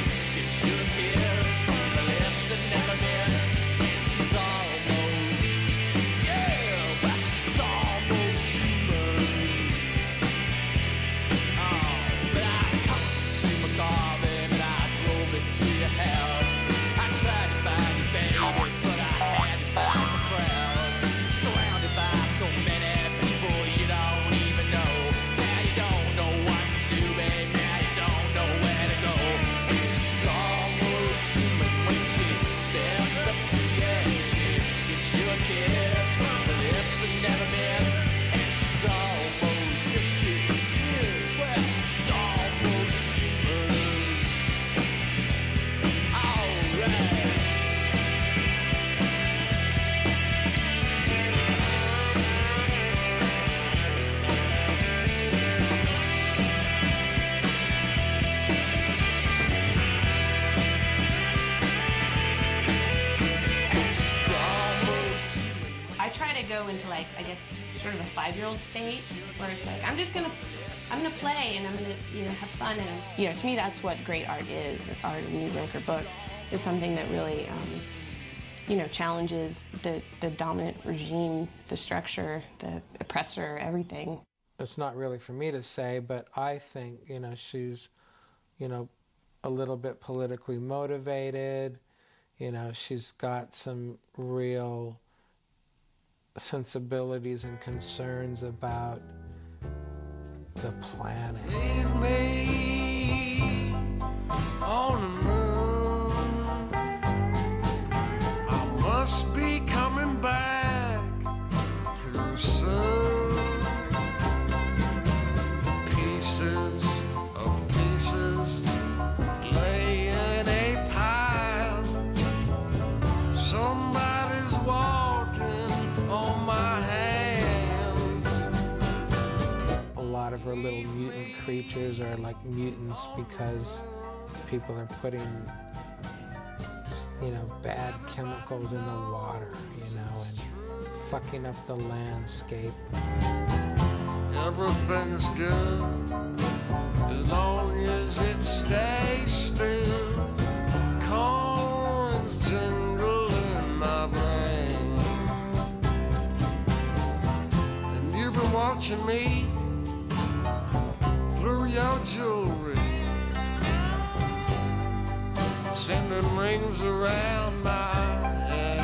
go into like, I guess, sort of a 5-year-old state where it's like, I'm gonna play and I'm gonna, you know, have fun. And, to me, that's what great art is, art or music or books, is something that really, challenges the dominant regime, the structure, the oppressor, everything. It's not really for me to say, but I think, she's, a little bit politically motivated. She's got some real sensibilities and concerns about the planet. Leave me on the moon. I must be coming back too soon. Pieces of pieces lay in a pile. Somebody's walking on my hands. A lot of her little mutant creatures are like mutants because people are putting, bad chemicals in the water, and fucking up the landscape. Everything's good as long as it stays still. Coins jingle in my brain. And you've been watching me through your jewelry, sending rings around my head.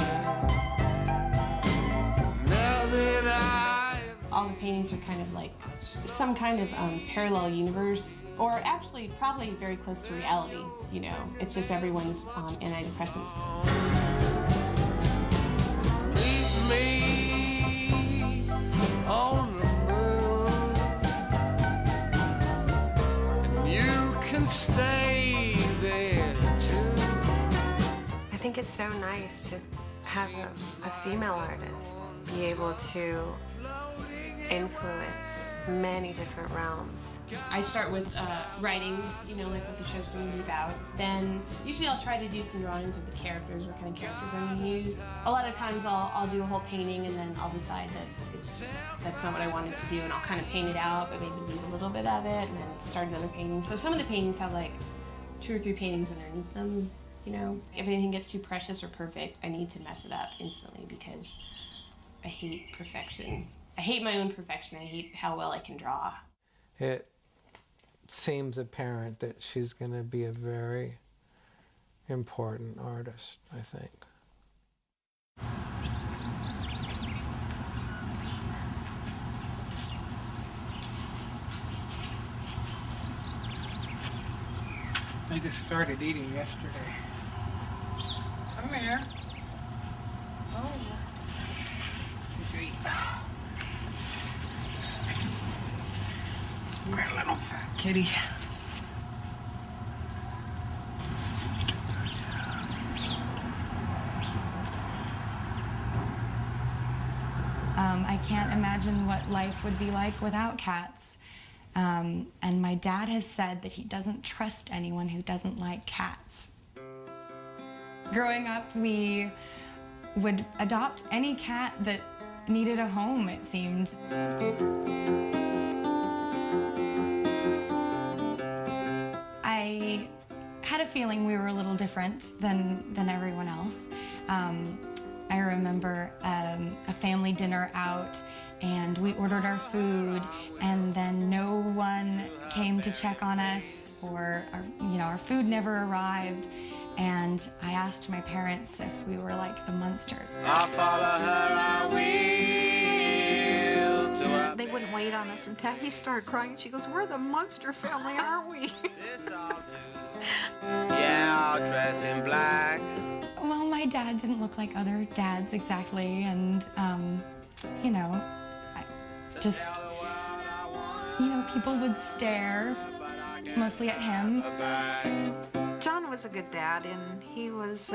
Now that all the paintings are kind of like some kind of parallel universe, or actually probably very close to reality, It's just everyone's antidepressants. Meet me on the moon, and you can stay there too. I think it's so nice to have a female artist be able to influence many different realms. I start with writings, like what the show's going to be about. Then usually I'll try to do some drawings of the characters, what kind of characters I'm going to use. A lot of times I'll do a whole painting and then I'll decide that that's not what I wanted to do, and I'll kind of paint it out, but maybe leave a little bit of it and then start another painting. So some of the paintings have like 2 or 3 paintings underneath them, If anything gets too precious or perfect, I need to mess it up instantly because I hate perfection. I hate my own perfection. I hate how well I can draw. It seems apparent that she's going to be a very important artist, I think. I just started eating yesterday. Come here. Oh, yeah. Eat. Come here, little fat kitty. I can't imagine what life would be like without cats. And my dad has said that he doesn't trust anyone who doesn't like cats. Growing up, we would adopt any cat that needed a home, it seemed. I had a feeling we were a little different than everyone else. I remember a family dinner out, and we ordered our food, and then no one came to check on us, or our food never arrived. And I asked my parents if we were like the Munsters. I follow her, I will. They wouldn't wait on us, and Tacky started crying, and she goes, "We're the Munster family, aren't we?" Yeah, I'll dress in black. Well, my dad didn't look like other dads exactly, and people would stare, mostly at him. John was a good dad, and he was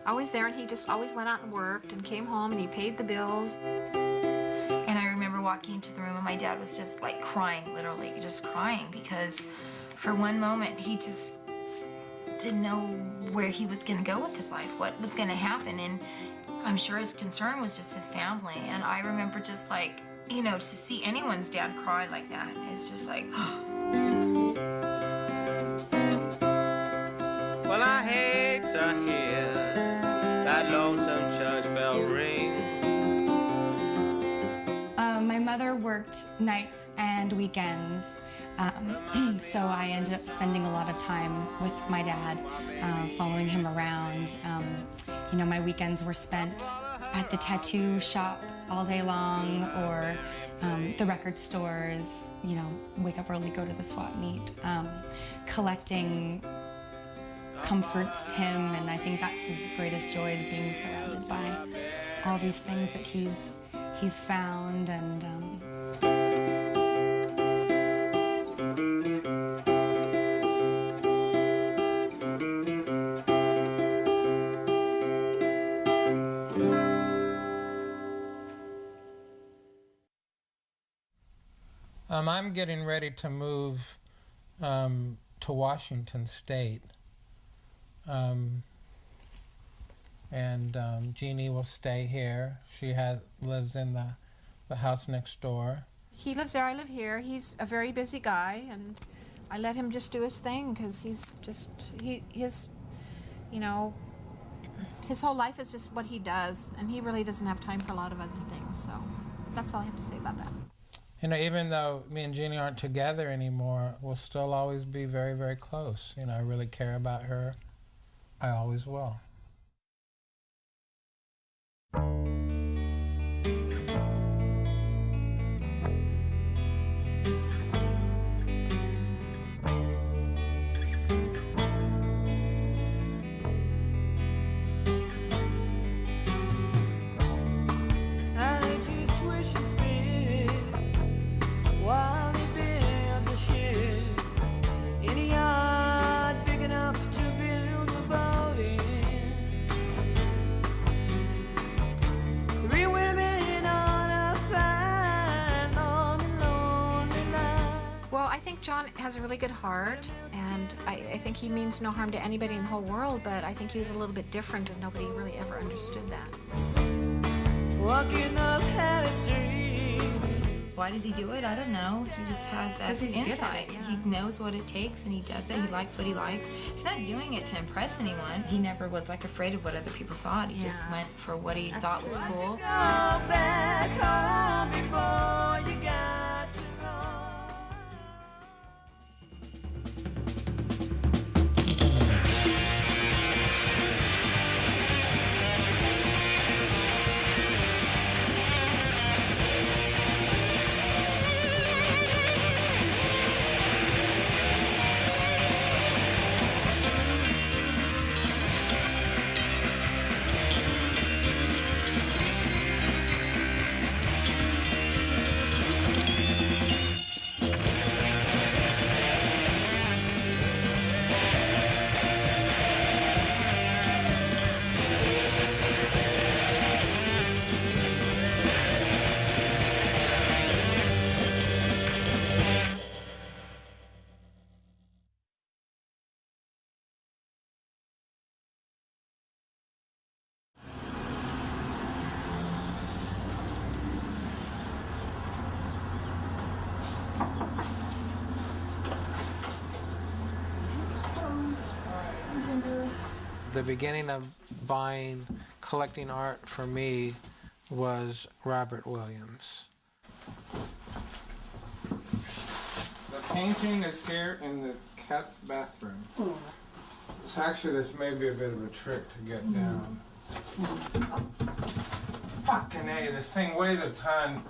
always there, and he just always went out and worked and came home, and he paid the bills. And I remember walking into the room, and my dad was just like crying, literally just crying, because for one moment he just didn't know where he was going to go with his life, what was going to happen. And I'm sure his concern was just his family. And I remember just like, you know, to see anyone's dad cry like that, it's just like, Well, I hate to hear that lonesome church bell ring. My mother worked nights and weekends, so I ended up spending a lot of time with my dad, following him around. You know, my weekends were spent at the tattoo shop all day long, or the record stores, you know, wake up early, go to the swap meet. Collecting comforts him, and I think that's his greatest joy, is being surrounded by all these things that he's found. And I'm getting ready to move to Washington State. And Jeannie will stay here. She lives in the house next door. He lives there, I live here. He's a very busy guy, and I let him just do his thing because he's just, his, you know, his whole life is just what he does, and he really doesn't have time for a lot of other things. So that's all I have to say about that. You know, even though me and Jeannie aren't together anymore, we'll still always be very, very close. You know, I really care about her. I always will. John has a really good heart, and I think he means no harm to anybody in the whole world, but I think he was a little bit different, and nobody really ever understood that. Walking up Harris Street. Why does he do it? I don't know. He just has that insight. He knows what it takes, and he does it. He likes what he likes. He's not doing it to impress anyone. He never was like afraid of what other people thought. He just went for what he thought was cool. Go back home before you got to know. The beginning of collecting art for me was Robert Williams. The painting is here in the cat's bathroom. So actually this may be a bit of a trick to get down. Fucking A, this thing weighs a ton.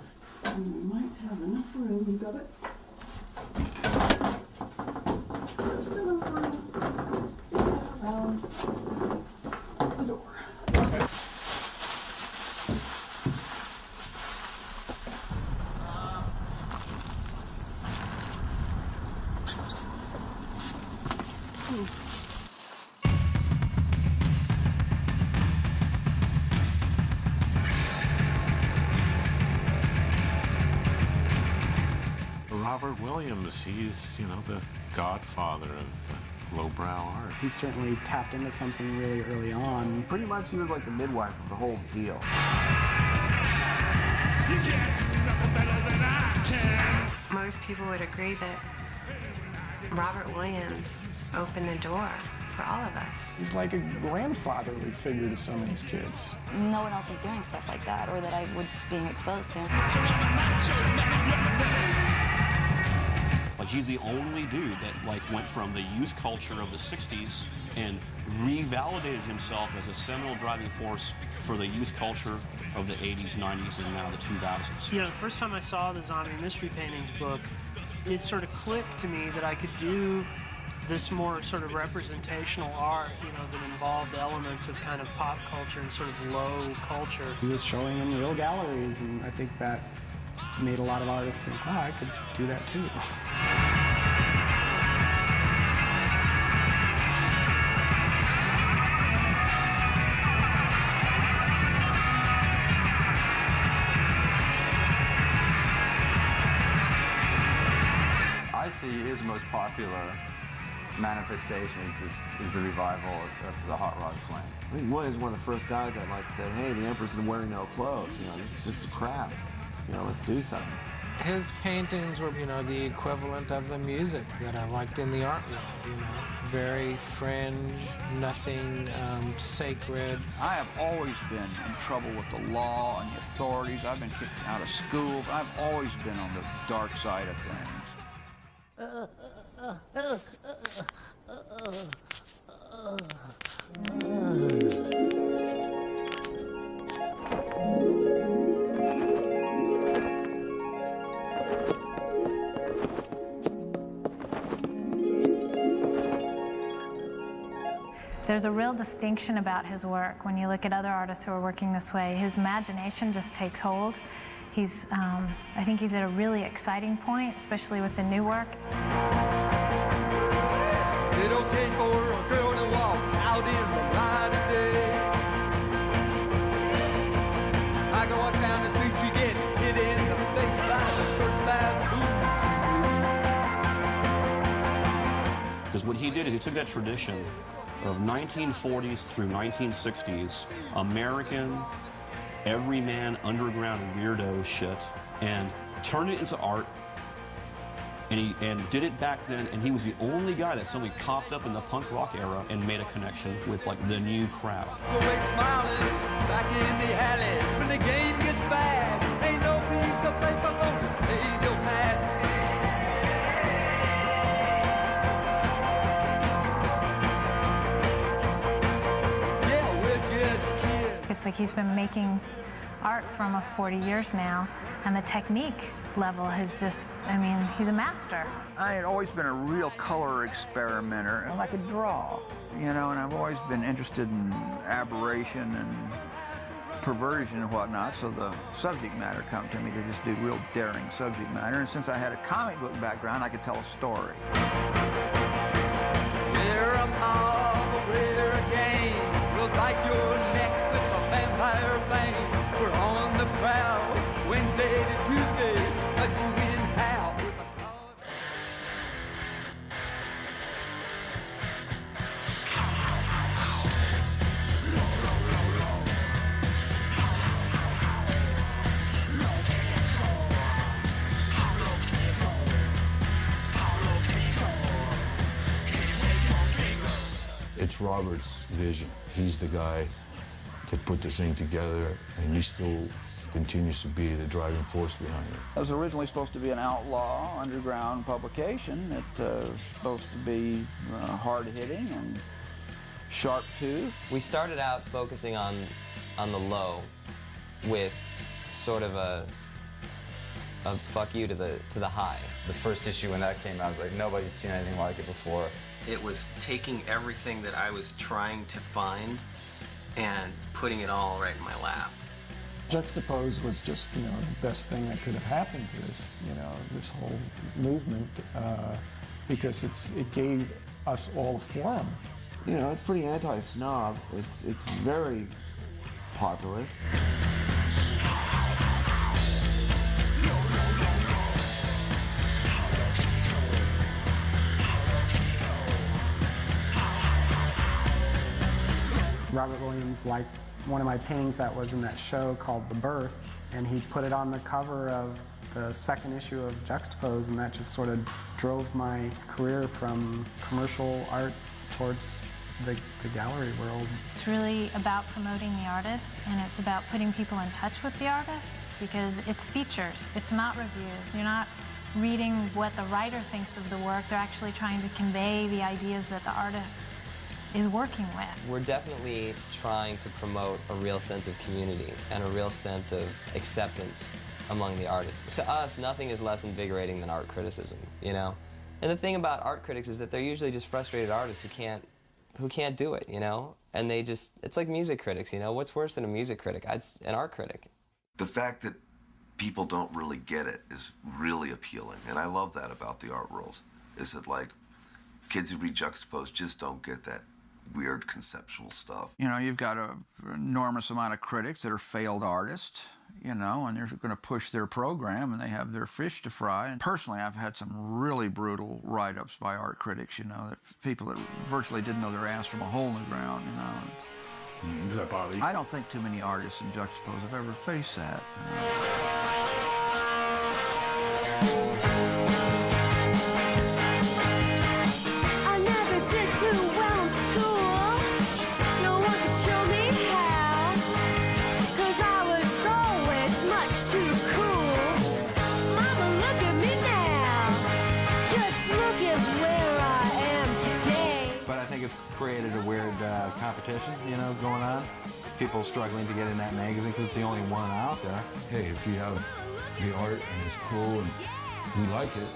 We might have enough room. You got it? Just enough room. Around the door. Robert Williams, he's, you know, the godfather of lowbrow art. He certainly tapped into something really early on. Pretty much he was like the midwife of the whole deal. You can't do nothing better than I can. Most people would agree that Robert Williams opened the door for all of us. He's like a grandfatherly figure to some of these kids. No one else was doing stuff like that, or that I was being exposed to. Like, he's the only dude that like went from the youth culture of the 60s and revalidated himself as a seminal driving force for the youth culture of the 80s, 90s, and now the 2000s. You know, the first time I saw the Zombie Mystery Paintings book, it sort of clicked to me that I could do this more sort of representational art, you know, that involved elements of kind of pop culture and sort of low culture. He was showing in real galleries, and I think that made a lot of artists think, wow, I could do that too. I see his most popular manifestation is the revival of the Hot Rod Flame. I think Williams is one of the first guys that like said, hey, the Empress is wearing no clothes. You know, this is just crap. You know, let's do something. His paintings were, you know, the equivalent of the music that I liked in the art world, you know. Very fringe, nothing sacred. I have always been in trouble with the law and the authorities. I've been kicked out of school. I've always been on the dark side of things. There's a real distinction about his work. When you look at other artists who are working this way, his imagination just takes hold. He's, I think he's at a really exciting point, especially with the new work. Is it okay for a girl to walk out in the light of day? I go walk down the street, she gets hit in the face by the first baboon. Because what he did is he took that tradition of 1940s through 1960s American everyman underground weirdo shit and turned it into art, and did it back then, and he was the only guy that suddenly popped up in the punk rock era and made a connection with like the new crowd. So they smiling back in the alley when the game gets fast. Ain't no piece of paper gonna save your past. It's like he's been making art for almost 40 years now, and the technique level has just, I mean, he's a master. I had always been a real color experimenter, and I could draw, you know, and I've always been interested in aberration and perversion and whatnot, so the subject matter come to me to just do real daring subject matter, and since I had a comic book background, I could tell a story. We're a mob, we're a gang, we'll bite your neck with a vampire fang. We're on the prowl, Wednesday to Tuesday, but we didn't have with a sword. It's Robert's vision. He's the guy that put the thing together, and he still continues to be the driving force behind it. It was originally supposed to be an outlaw underground publication. It was supposed to be hard-hitting and sharp-toothed. We started out focusing on the low with sort of a fuck you to the high. The first issue when that came out, I was like, nobody's seen anything like it before. It was taking everything that I was trying to find and putting it all right in my lap. Juxtapose was just, you know, the best thing that could have happened to this, you know, this whole movement, because it gave us all a forum. You know, it's pretty anti-snob. It's very populist. Robert Williams liked one of my paintings that was in that show called The Birth, and he put it on the cover of the second issue of Juxtapose, and that just sort of drove my career from commercial art towards the gallery world. It's really about promoting the artist, and it's about putting people in touch with the artist, because it's features, it's not reviews. You're not reading what the writer thinks of the work, they're actually trying to convey the ideas that the artist is working with. We're definitely trying to promote a real sense of community and a real sense of acceptance among the artists. To us, nothing is less invigorating than art criticism, you know? And the thing about art critics is that they're usually just frustrated artists who can't do it, you know? And they just, it's like music critics, you know? What's worse than a music critic? An art critic. The fact that people don't really get it is really appealing, and I love that about the art world, is that, like, kids who read Juxtapose just don't get that weird conceptual stuff. You know, you've got an enormous amount of critics that are failed artists, you know, and they're going to push their program, and they have their fish to fry. And personally, I've had some really brutal write-ups by art critics, you know, that people that virtually didn't know their ass from a hole in the ground, you know. Does that bother you? I don't think too many artists in Juxtapose have ever faced that. I never did too well in school. No one could show me how. 'Cause I was always much too cool. Mama, look at me now. Just look at where I am today. But I think it's created a weird competition, you know, going on. People struggling to get in that magazine because it's the only one out there. Hey, if you have the art and it's cool and we like it,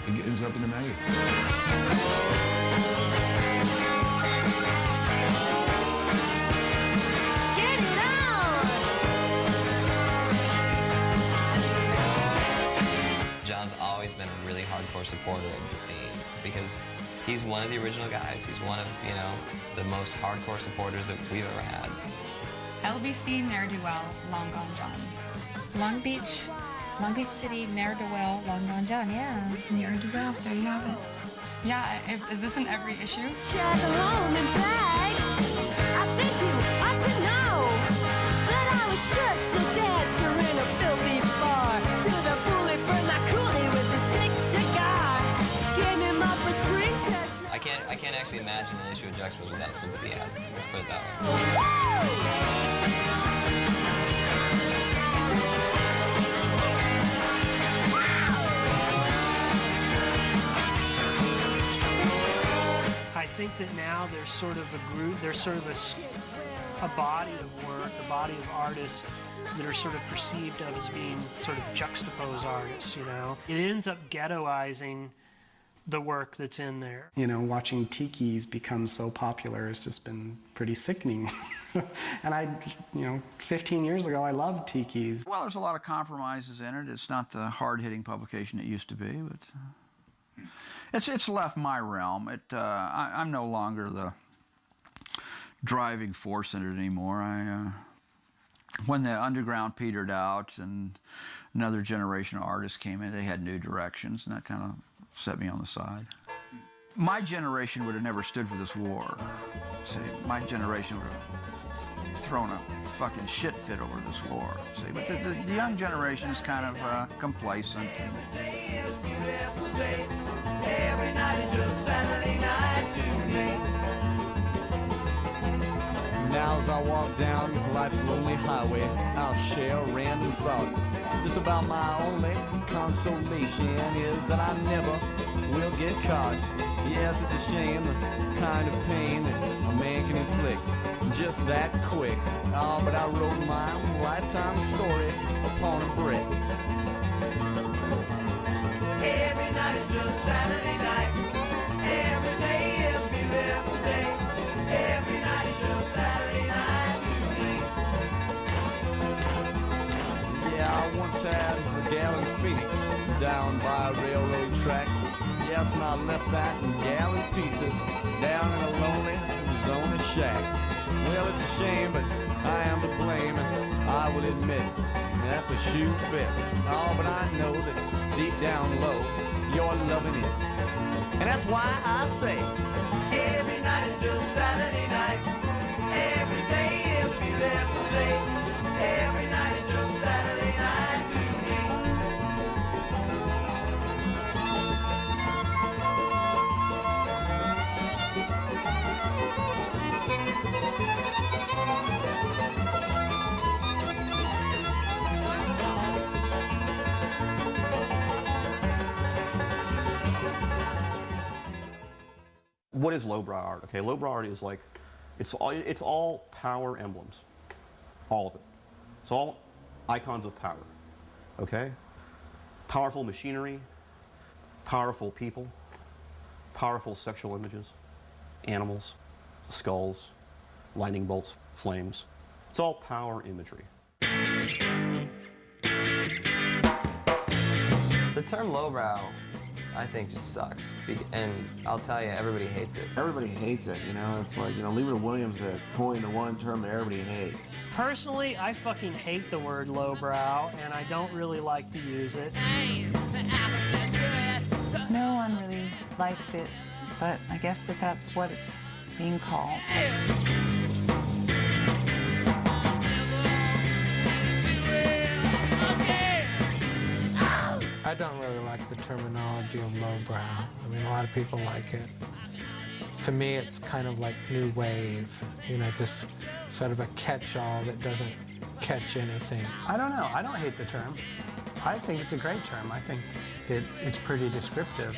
it ends up in the magazine. Get it on! John's always been a really hardcore supporter of the scene because he's one of the original guys. He's one of, you know, the most hardcore supporters that we've ever had. LBC ne'er-do-well, Long Gone John. Long Beach City, ne'er-do-well, Long Gone John, yeah. Ne'er-do-well, there you have it. Yeah, is this in every issue? Check alone in bags. I think you ought to know that I was just a dancer in a filthy bar. To the bullet burned my coolie with this big cigar. Gave him up a screen test. I can't actually imagine an issue of Juxtapose without Sympathy ad. Let's put it that way. I think that now there's sort of a group, there's sort of a body of work, a body of artists that are sort of perceived of as being sort of juxtapose artists, you know? It ends up ghettoizing the work that's in there. You know, watching tikis become so popular has just been pretty sickening. And you know, 15 years ago, I loved tikis. Well, there's a lot of compromises in it. It's not the hard-hitting publication it used to be, but it's left my realm. I'm no longer the driving force in it anymore. When the underground petered out and another generation of artists came in, they had new directions, and that kind of set me on the side. My generation would have never stood for this war. See, my generation would have thrown a fucking shit fit over this war. See, but the young generation is kind of complacent. Every night is just Saturday night to me. Now as I walk down life's lonely highway, I'll share a random thought. Just about my only consolation is that I never will get caught. Yes, it's a shame, the kind of pain that a man can inflict just that quick. Oh, but I wrote my lifetime story upon a brick. Every night is just Saturday night. Every day is beautiful day. Every night is just Saturday night to me. Yeah, I once had a gal in Phoenix down by a railroad track. Yes, and I left that in gallon pieces down in a lonely Arizona shack. Well, it's a shame, but I am to blame, and I will admit that the shoe fits. Oh, but I know that deep down low, you're loving it. And that's why I say, every night is just Saturday night. what is lowbrow art? Okay, lowbrow art is like, it's all power emblems, all of it. It's all icons of power, okay? Powerful machinery, powerful people, powerful sexual images, animals, skulls, lightning bolts, flames. It's all power imagery. The term lowbrow, I think, just sucks. And I'll tell you, everybody hates it. Everybody hates it, you know? It's like, you know, leave it to Williams to coin the one term that everybody hates. Personally, I fucking hate the word lowbrow, and I don't really like to use it. No one really likes it, but I guess that's what it's being called. I don't really like the terminology of lowbrow. I mean, a lot of people like it. To me, it's kind of like new wave, you know, just sort of a catch-all that doesn't catch anything. I don't know. I don't hate the term. I think it's a great term. I think it's pretty descriptive.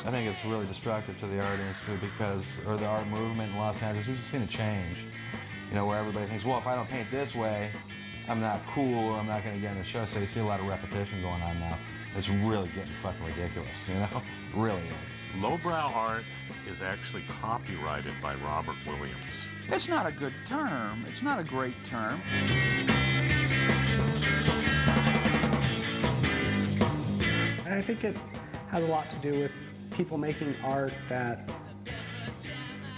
I think it's really destructive to the art industry or the art movement in Los Angeles. We've seen a change, you know, where everybody thinks, well, if I don't paint this way, I'm not cool or I'm not going to get in the show. So you see a lot of repetition going on now. It's really getting fucking ridiculous, you know? It really is. Lowbrow art is actually copyrighted by Robert Williams. It's not a good term. It's not a great term. I think it has a lot to do with people making art that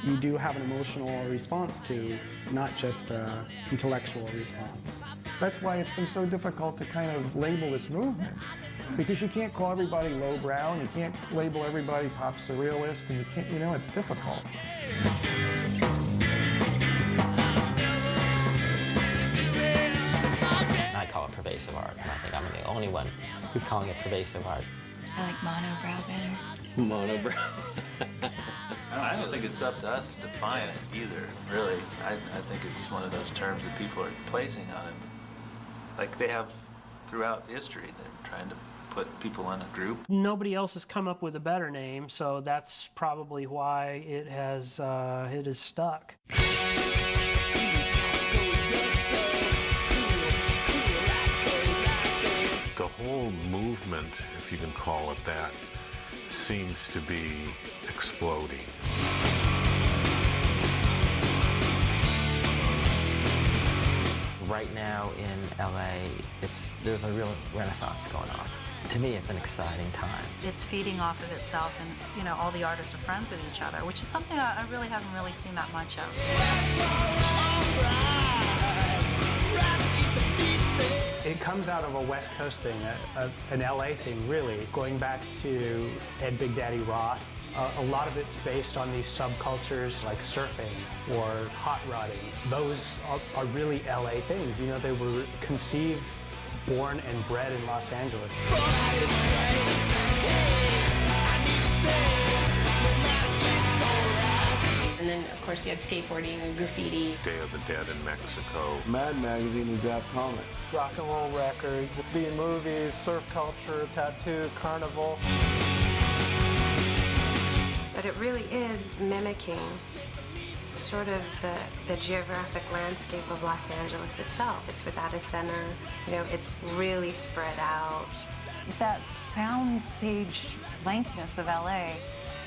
you do have an emotional response to, not just an intellectual response. That's why it's been so difficult to kind of label this movement. Because you can't call everybody lowbrow, and you can't label everybody pop surrealist, and you can't, you know, it's difficult. I call it pervasive art, and I think I'm the only one who's calling it pervasive art. I like monobrow better. Monobrow. I don't think it's up to us to define it either, really. I think it's one of those terms that people are placing on it. Like they have throughout history, they're trying to put people in a group. Nobody else has come up with a better name, so that's probably why it has stuck. The whole movement, if you can call it that, seems to be exploding. Right now in LA, there's a real renaissance going on. To me, it's an exciting time. It's feeding off of itself, and you know, all the artists are friends with each other, which is something I really haven't really seen that much of. It comes out of a West Coast thing, an LA thing, really. Going back to Ed Big Daddy Roth, a lot of it's based on these subcultures like surfing or hot rodding. Those are really LA things. You know, they were conceived, born, and bred in Los Angeles. And then, of course, you had skateboarding and graffiti. Day of the Dead in Mexico. Mad Magazine and Zap Comics. Rock and roll records, being movies, surf culture, tattoo, carnival. But it really is mimicking sort of the geographic landscape of Los Angeles itself. It's without a center, you know, it's really spread out. That soundstage blankness of LA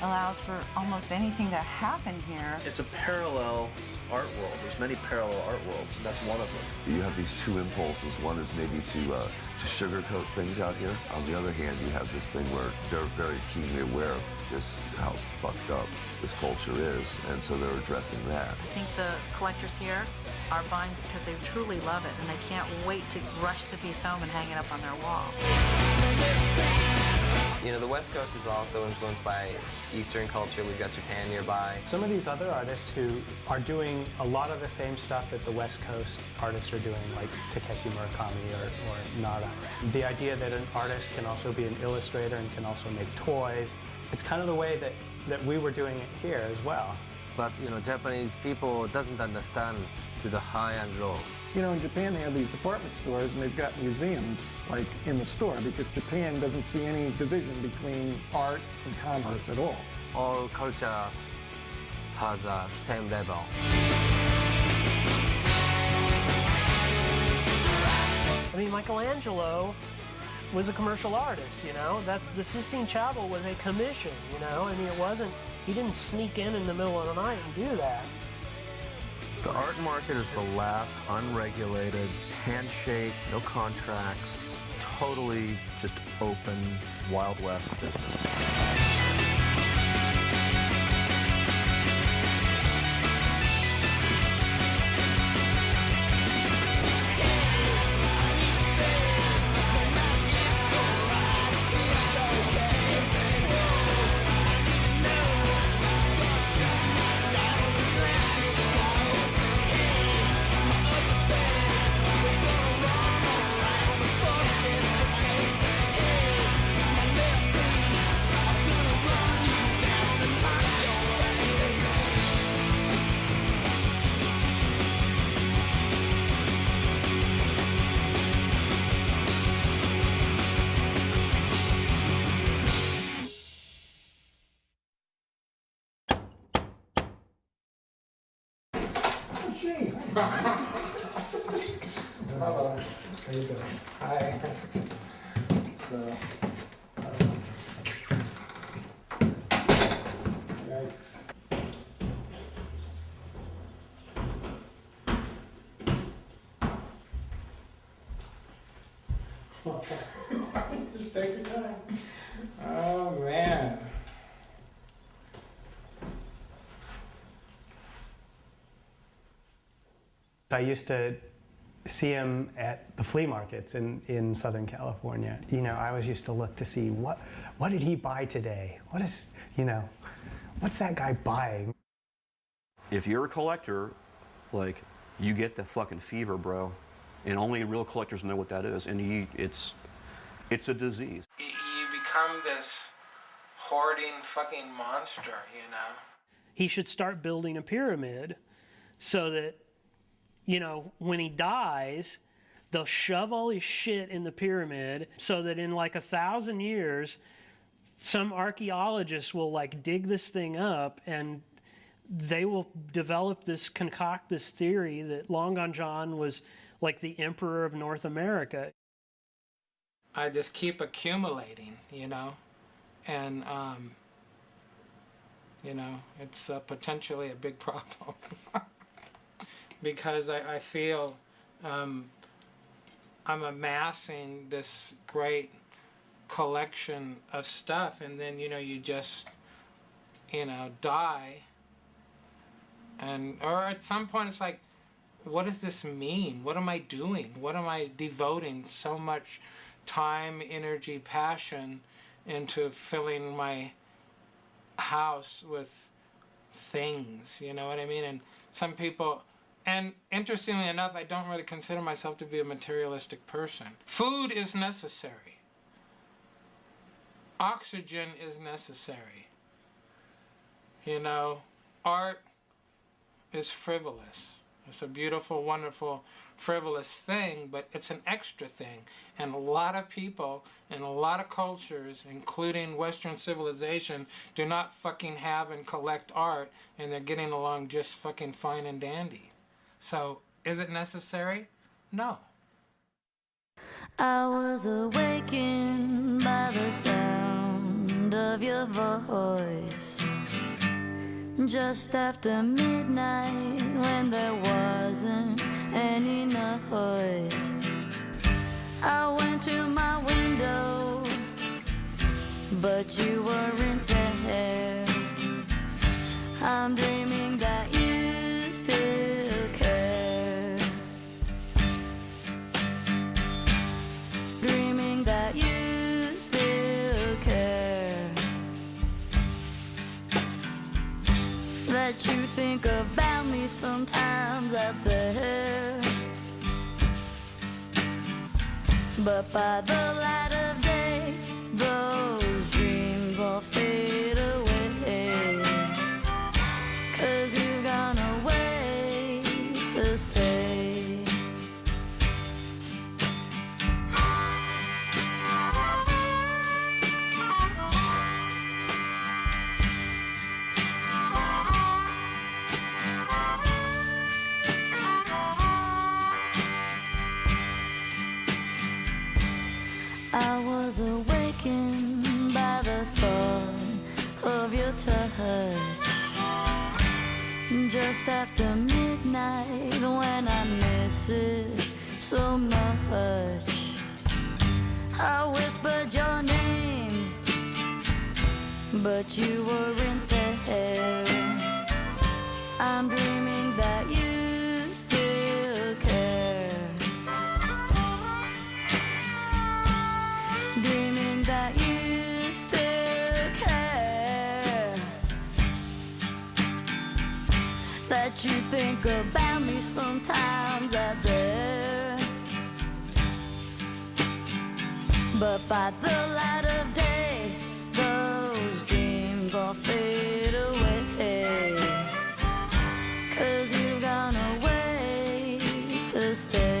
allows for almost anything to happen here. It's a parallel art world. There's many parallel art worlds, and that's one of them. You have these two impulses. One is maybe to sugarcoat things out here. On the other hand, you have this thing where they're very keenly aware of just how fucked up this culture is, and so they're addressing that. I think the collectors here are buying because they truly love it, and they can't wait to rush the piece home and hang it up on their wall. You know, the West Coast is also influenced by Eastern culture. We've got Japan nearby. Some of these other artists who are doing a lot of the same stuff that the West Coast artists are doing, like Takeshi Murakami or Nara. The idea that an artist can also be an illustrator and can also make toys, it's kind of the way that we were doing it here as well. But, you know, Japanese people doesn't understand to the high and low. You know, in Japan they have these department stores and they've got museums, like, in the store, because Japan doesn't see any division between art and commerce at all. All culture has a same level. I mean, Michelangelo was a commercial artist, you know? The Sistine Chapel was a commission, you know? I mean, he didn't sneak in the middle of the night and do that. The art market is the last unregulated, handshake, no contracts, totally just open, Wild West business. Hello. How you doing? Hi. So, yikes. Just take your time. Oh, man. I used to see him at the flea markets in Southern California. You know, I always used to look to see what did he buy today? What is, you know, what's that guy buying? If you're a collector, like, you get the fucking fever, bro. And only real collectors know what that is. And it's a disease. You become this hoarding fucking monster, you know? He should start building a pyramid so that, you know, when he dies, they'll shove all his shit in the pyramid so that in like 1,000 years, some archaeologist will like dig this thing up and they will concoct this theory that Long Gone John was like the emperor of North America. I just keep accumulating, you know, and, you know, it's potentially a big problem. Because I feel I'm amassing this great collection of stuff, and then, you know, you just, you know, die. Or at some point it's like, what does this mean? What am I doing? What am I devoting so much time, energy, passion into filling my house with things, you know what I mean? And some people, and interestingly enough, I don't really consider myself to be a materialistic person. Food is necessary. Oxygen is necessary. You know, art is frivolous. It's a beautiful, wonderful, frivolous thing, but it's an extra thing. And a lot of people in a lot of cultures, including Western civilization, do not fucking have and collect art, and they're getting along just fucking fine and dandy. So, is it necessary? No. I was awakened by the sound of your voice just after midnight when there wasn't any noise. I went to my window, but you weren't there. I'm dreaming that you still care. Dreaming that you still care. That you think about me sometimes out there. But by the light of day, those dreams all fade away. 'Cause you've gone away to stay. your touch. Just after midnight when I miss it so much. I whispered your name, but you weren't there. I'm dreaming that you still care. Dreaming that you still care. That you think about me sometimes out there. But by the light of day, those dreams all fade away. 'Cause you've gone away to stay.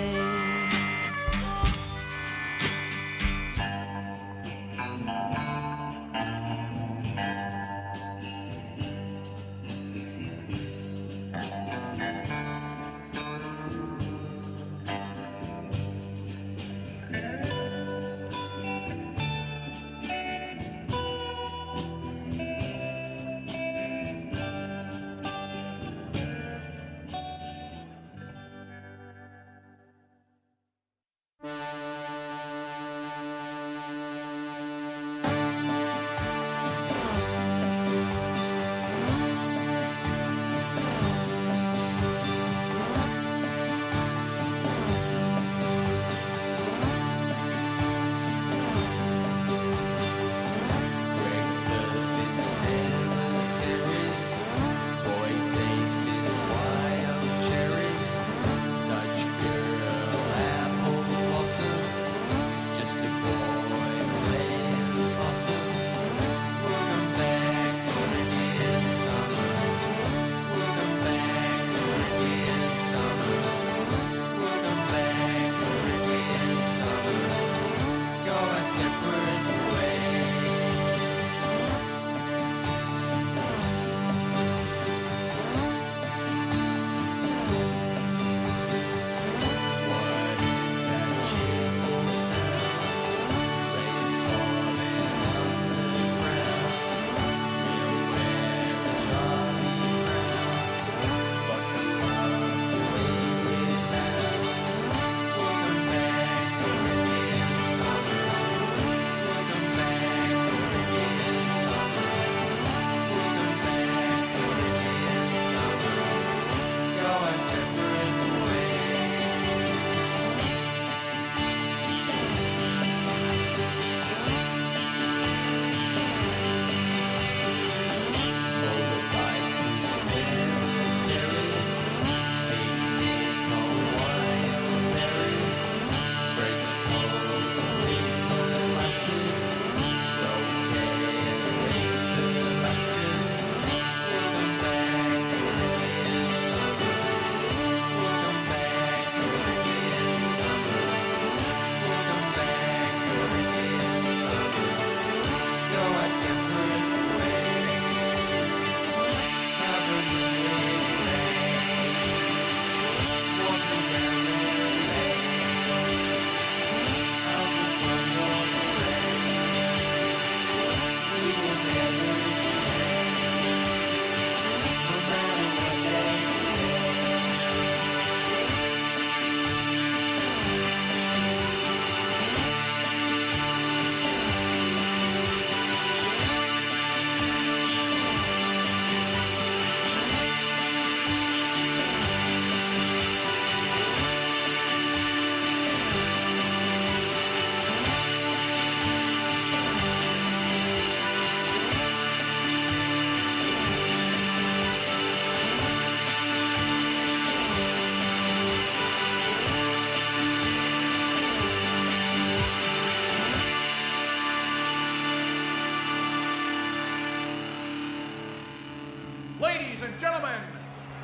Ladies and gentlemen,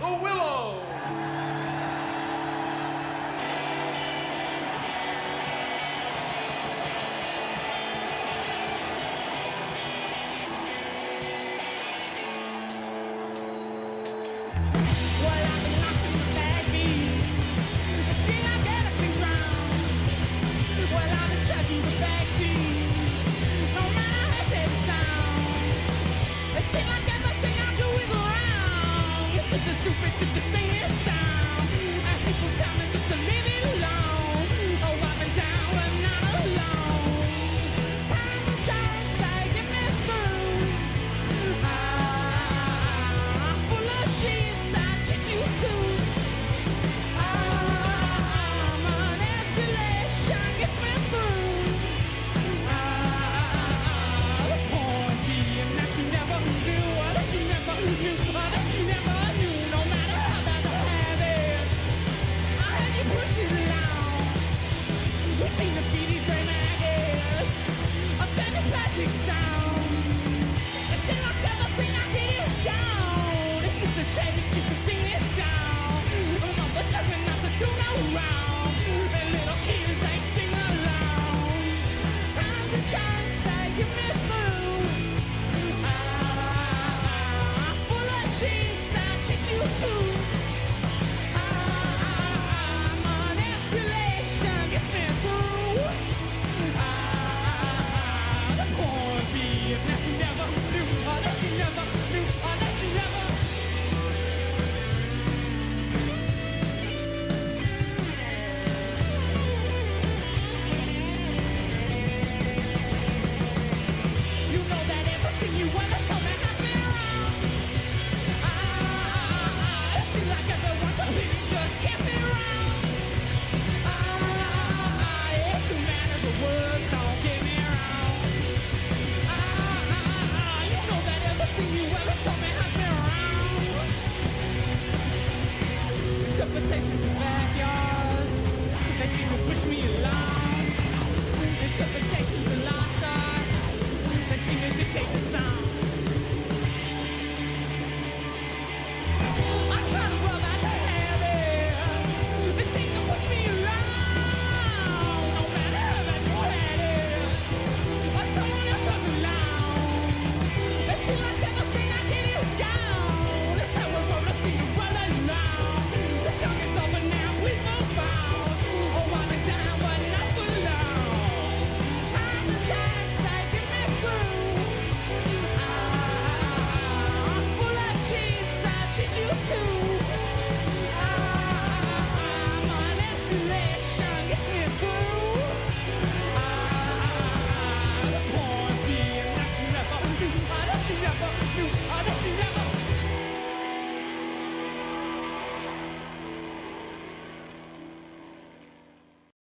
the Willow!